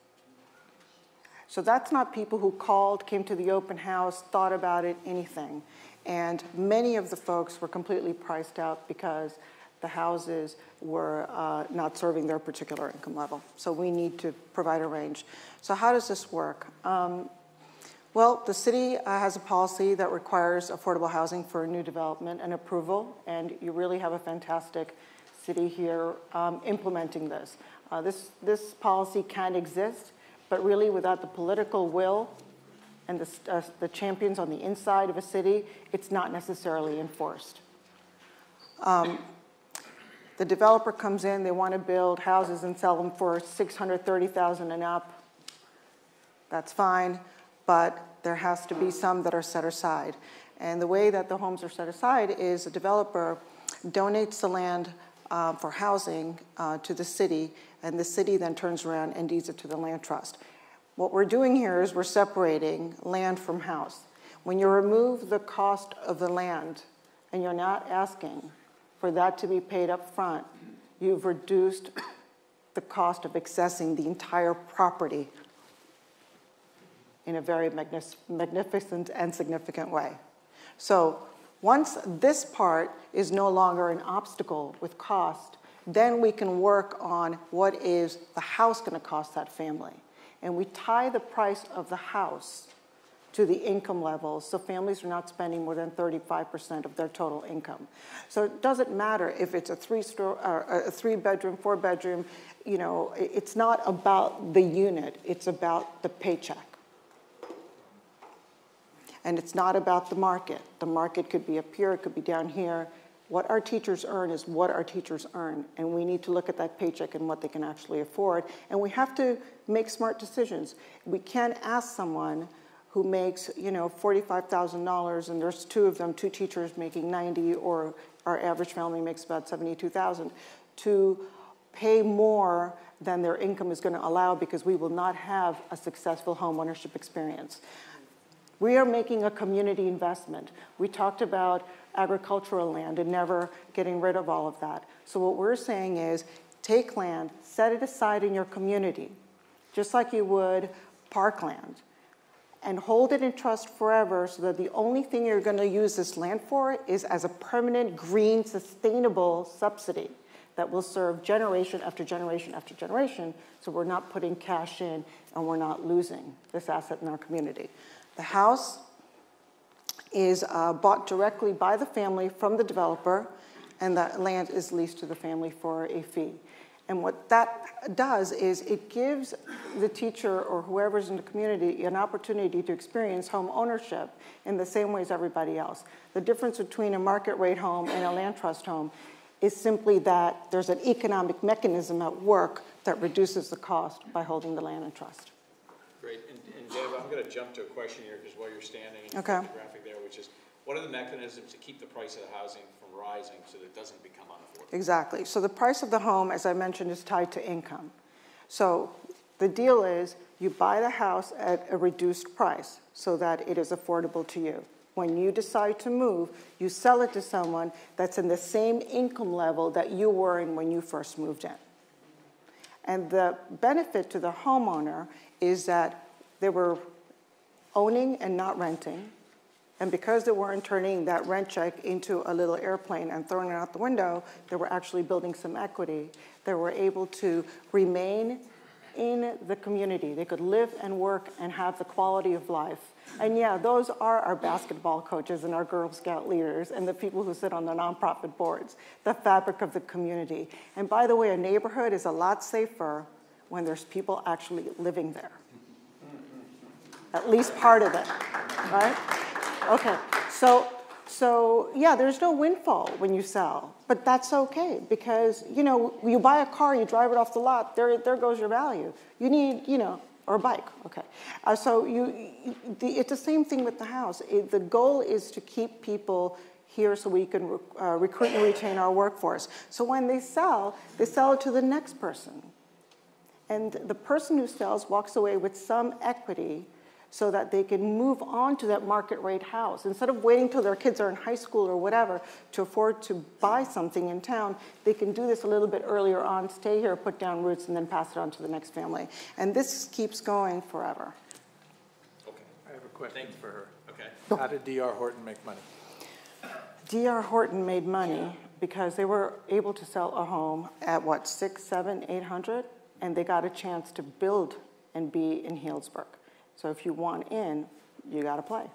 So that's not people who called, came to the open house, thought about it, anything. And many of the folks were completely priced out because the houses were not serving their particular income level. So we need to provide a range. So how does this work? Well, the city has a policy that requires affordable housing for new development and approval, and you really have a fantastic city here implementing this. This policy can exist, but really without the political will and the champions on the inside of a city, it's not necessarily enforced. The developer comes in, they want to build houses and sell them for $630,000 and up. That's fine, but there has to be some that are set aside. And the way that the homes are set aside is a developer donates the land for housing to the city, and the city then turns around and deeds it to the land trust. What we're doing here is we're separating land from house. When you remove the cost of the land and you're not asking for that to be paid up front, you've reduced the cost of accessing the entire property. in a very magnificent and significant way. So once this part is no longer an obstacle with cost, then we can work on what is the house going to cost that family. And we tie the price of the house to the income level, so families are not spending more than 35% of their total income. So it doesn't matter if it's a three-bedroom, four-bedroom, you know, it's not about the unit, it's about the paycheck. And it's not about the market. The market could be up here, it could be down here. What our teachers earn is what our teachers earn, and we need to look at that paycheck and what they can actually afford, and we have to make smart decisions. We can't ask someone who makes, you know, $45,000, and there's two of them, two teachers making 90, or our average family makes about 72,000, to pay more than their income is going to allow, because we will not have a successful home ownership experience. We are making a community investment. We talked about agricultural land and never getting rid of all of that. So what we're saying is, take land, set it aside in your community, just like you would parkland, and hold it in trust forever, so that the only thing you're going to use this land for is as a permanent, green, sustainable subsidy that will serve generation after generation after generation, so we're not putting cash in and we're not losing this asset in our community. The house is bought directly by the family from the developer, and the land is leased to the family for a fee. And what that does is it gives the teacher or whoever's in the community an opportunity to experience home ownership in the same way as everybody else. The difference between a market rate home and a land trust home is simply that there's an economic mechanism at work that reduces the cost by holding the land in trust. Great. And Deb, I'm going to jump to a question here, because while you're standing in Okay. the graphic there, which is, what are the mechanisms to keep the price of the housing from rising so that it doesn't become unaffordable? Exactly. So the price of the home, as I mentioned, is tied to income. So the deal is you buy the house at a reduced price so that it is affordable to you. When you decide to move, you sell it to someone that's in the same income level that you were in when you first moved in. And the benefit to the homeowner is that they were owning and not renting. And because they weren't turning that rent check into a little airplane and throwing it out the window, they were actually building some equity. They were able to remain in the community. They could live and work and have the quality of life. And yeah, those are our basketball coaches and our Girl Scout leaders and the people who sit on the nonprofit boards, the fabric of the community. And by the way, a neighborhood is a lot safer when there's people actually living there. At least part of it, right? Okay, so yeah, there's no windfall when you sell, but that's okay, because, you know, you buy a car, you drive it off the lot, there goes your value. You need, you know, or a bike, okay. So it's the same thing with the house. The goal is to keep people here so we can recruit and retain our workforce. So when they sell it to the next person. And the person who sells walks away with some equity so that they can move on to that market rate house. Instead of waiting till their kids are in high school or whatever to afford to buy something in town, they can do this a little bit earlier on, stay here, put down roots, and then pass it on to the next family. And this keeps going forever. Okay. I have a question for her. Okay. How did D.R. Horton make money? D.R. Horton made money because they were able to sell a home at what, 600, 700, 800, and they got a chance to build and be in Healdsburg. So if you want in, you got to play.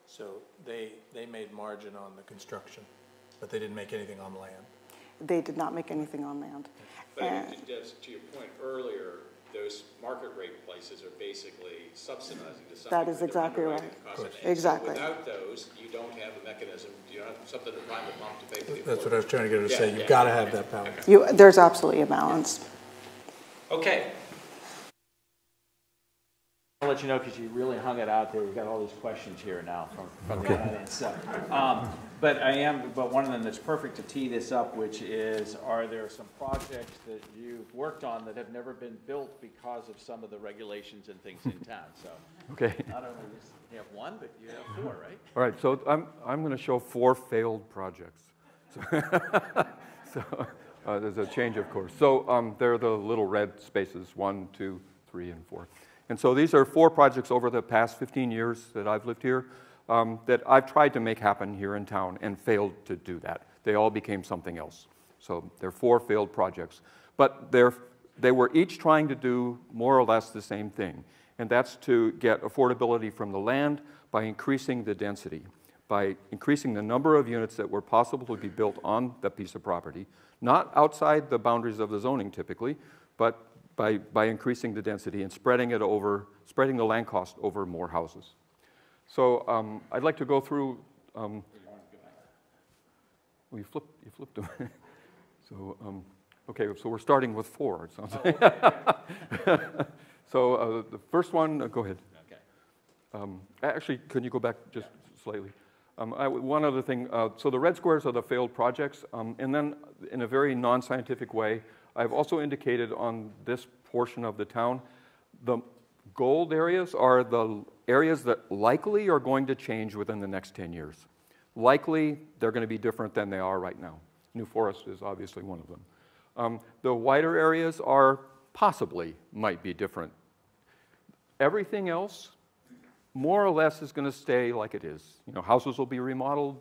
So they made margin on the construction, but they didn't make anything on land. They did not make anything on land. But I think, to your point earlier, those market rate places are basically subsidizing to some That is exactly right. Exactly. So without those, you don't have a mechanism, you don't have something to prime the pump to pay for the That's what I was trying to get her to say. You've got to have that balance. There's absolutely a balance. Okay. I'll let you know, because you really hung it out there. We've got all these questions here now from the audience. So, but one of them that's perfect to tee this up, which is, are there some projects that you've worked on that have never been built because of some of the regulations and things in town? So, Okay. not only you have one, but you have four, right? All right, so I'm going to show 4 failed projects. So there's a change of course. So they're the little red spaces, 1, 2, 3, and 4. And so these are 4 projects over the past 15 years that I've lived here that I've tried to make happen here in town and failed to do that. They all became something else. So they're 4 failed projects. But they were each trying to do more or less the same thing, and that's to get affordability from the land by increasing the density, by increasing the number of units that were possible to be built on that piece of property, not outside the boundaries of the zoning typically, but by increasing the density and spreading the land cost over more houses. So I'd like to go through. Well, you flipped them. So okay, so we're starting with 4. It sounds like. So the first one, go ahead. Okay. Actually, can you go back just slightly? One other thing. So the red squares are the failed projects, and then in a very non-scientific way, I've also indicated on this portion of the town, the gold areas are the areas that likely are going to change within the next 10 years. Likely, they're going to be different than they are right now. New Forest is obviously one of them. The whiter areas are possibly might be different. Everything else, more or less, is going to stay like it is. You know, houses will be remodeled,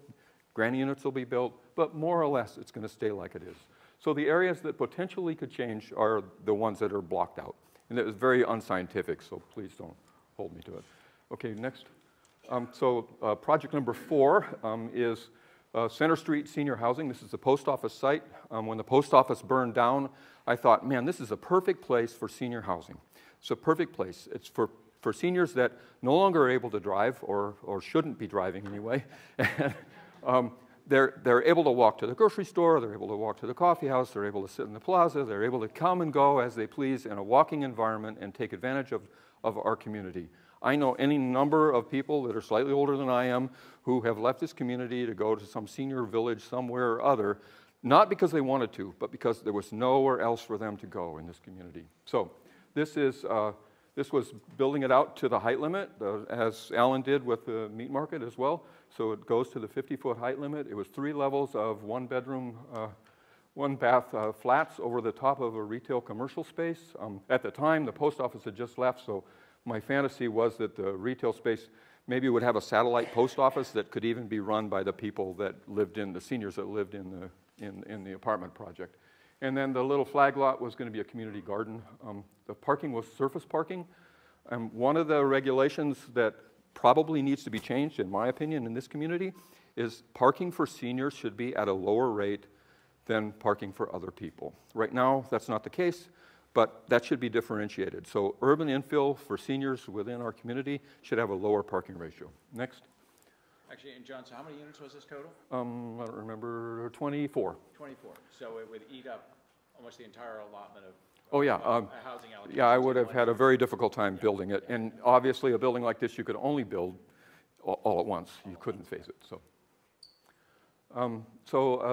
granny units will be built, but more or less, it's going to stay like it is. So the areas that potentially could change are the ones that are blocked out. And it was very unscientific, so please don't hold me to it. Okay, next. Project number 4 is Center Street Senior Housing. This is the post office site. When the post office burned down, I thought, man, this is a perfect place for senior housing. It's a perfect place. It's for seniors that no longer are able to drive, or shouldn't be driving anyway. And, they're able to walk to the grocery store, they're able to walk to the coffee house, they're able to sit in the plaza, they're able to come and go as they please in a walking environment and take advantage of our community. I know any number of people that are slightly older than I am who have left this community to go to some senior village somewhere or other, not because they wanted to, but because there was nowhere else for them to go in this community. So this was building it out to the height limit, as Alan did with the meat market as well. So it goes to the 50-foot height limit. It was 3 levels of 1-bedroom, 1-bath flats over the top of a retail commercial space. At the time, the post office had just left, so my fantasy was that the retail space maybe would have a satellite post office that could even be run by the people that lived in, the seniors that lived in the apartment project. And then the little flag lot was going to be a community garden. The parking was surface parking. One of the regulations that probably needs to be changed, in my opinion, in this community, is parking for seniors should be at a lower rate than parking for other people. Right now, that's not the case, but that should be differentiated. So urban infill for seniors within our community should have a lower parking ratio. Next. Actually, and John, so how many units was this total? I don't remember, 24. 24. So it would eat up almost the entire allotment of housing allocation. Yeah, I would have had a very difficult time building it. And obviously, a building like this, you could only build all at once. You couldn't face it. So,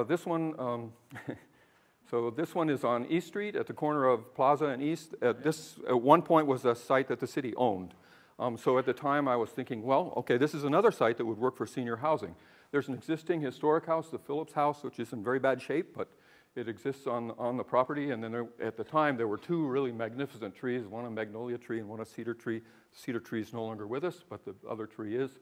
this one, so this one is on East Street at the corner of Plaza and East. This, at one point, was a site that the city owned. So at the time, I was thinking, well, okay, this is another site that would work for senior housing. There's an existing historic house, the Phillips House, which is in very bad shape, but it exists on the property. And then at the time, there were 2 really magnificent trees, one a magnolia tree and one a cedar tree. The cedar tree is no longer with us, but the other tree is.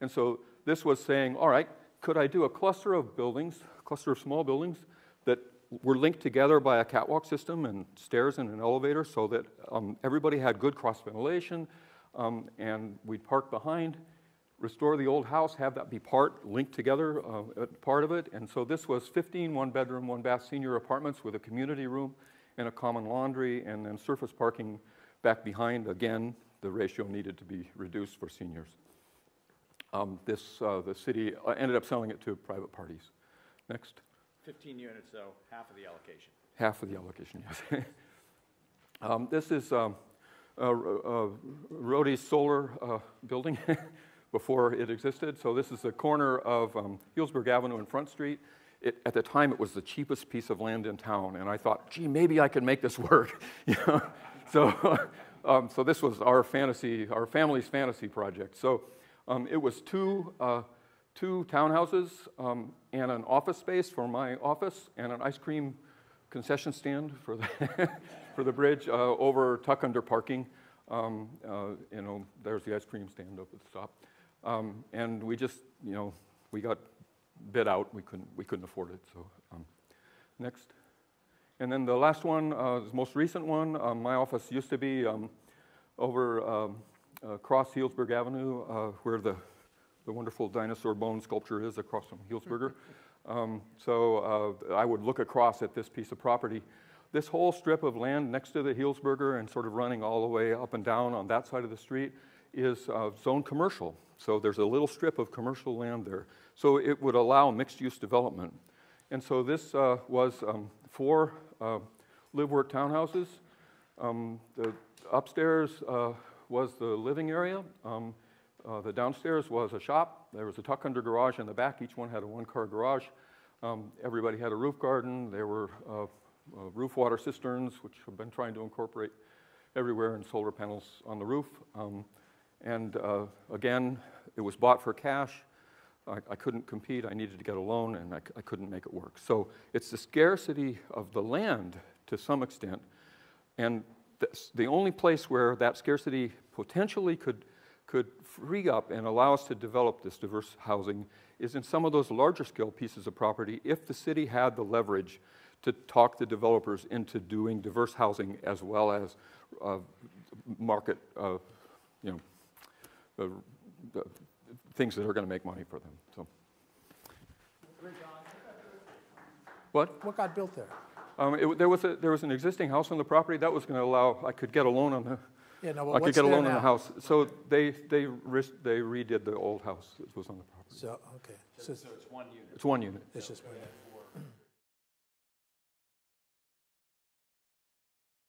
And so this was saying, all right, could I do a cluster of buildings, a cluster of small buildings that were linked together by a catwalk system and stairs and an elevator so that everybody had good cross ventilation, and we'd park behind, restore the old house, have that be linked together, part of it. And so this was 15 1-bedroom, 1-bath senior apartments with a community room and a common laundry, and then surface parking back behind. Again, the ratio needed to be reduced for seniors. The city ended up selling it to private parties. Next. 15 units, though, half of the allocation. Half of the allocation, yes. This is Rhodey's solar building before it existed. So this is the corner of Healdsburg Avenue and Front Street. At the time, it was the cheapest piece of land in town, and I thought, gee, maybe I could make this work. You know? So this was our family's fantasy project. So it was 2 townhouses and an office space for my office and an ice cream concession stand for the for the bridge over tuck under parking. You know, there's the ice cream stand up at the top. And we just, you know, we got bid out. We couldn't afford it. So next. And then the last one, the most recent one, my office used to be over across Healdsburg Avenue, where the wonderful dinosaur bone sculpture is across from Healdsburger. So I would look across at this piece of property. This whole strip of land next to the Healdsburger and sort of running all the way up and down on that side of the street is zoned commercial. So there's a little strip of commercial land there. So it would allow mixed-use development. And so this was 4 live-work townhouses. The upstairs was the living area. The downstairs was a shop. There was a tuck-under garage in the back. Each one had a 1-car garage. Everybody had a roof garden. There were roof water cisterns, which I've been trying to incorporate everywhere, and solar panels on the roof. Again, it was bought for cash. I couldn't compete. I needed to get a loan, and I couldn't make it work. So it's the scarcity of the land to some extent, and the only place where that scarcity potentially could free up and allow us to develop this diverse housing is in some of those larger scale pieces of property if the city had the leverage to talk the developers into doing diverse housing as well as market, you know, the things that are going to make money for them. So, what? What got built there? There was an existing house on the property that was going to allow I could get a loan on the. Yeah, no, I could get a loan on the house. So they redid the old house that was on the property. So okay. So it's 1 unit. It's 1 unit. It's just 1 unit.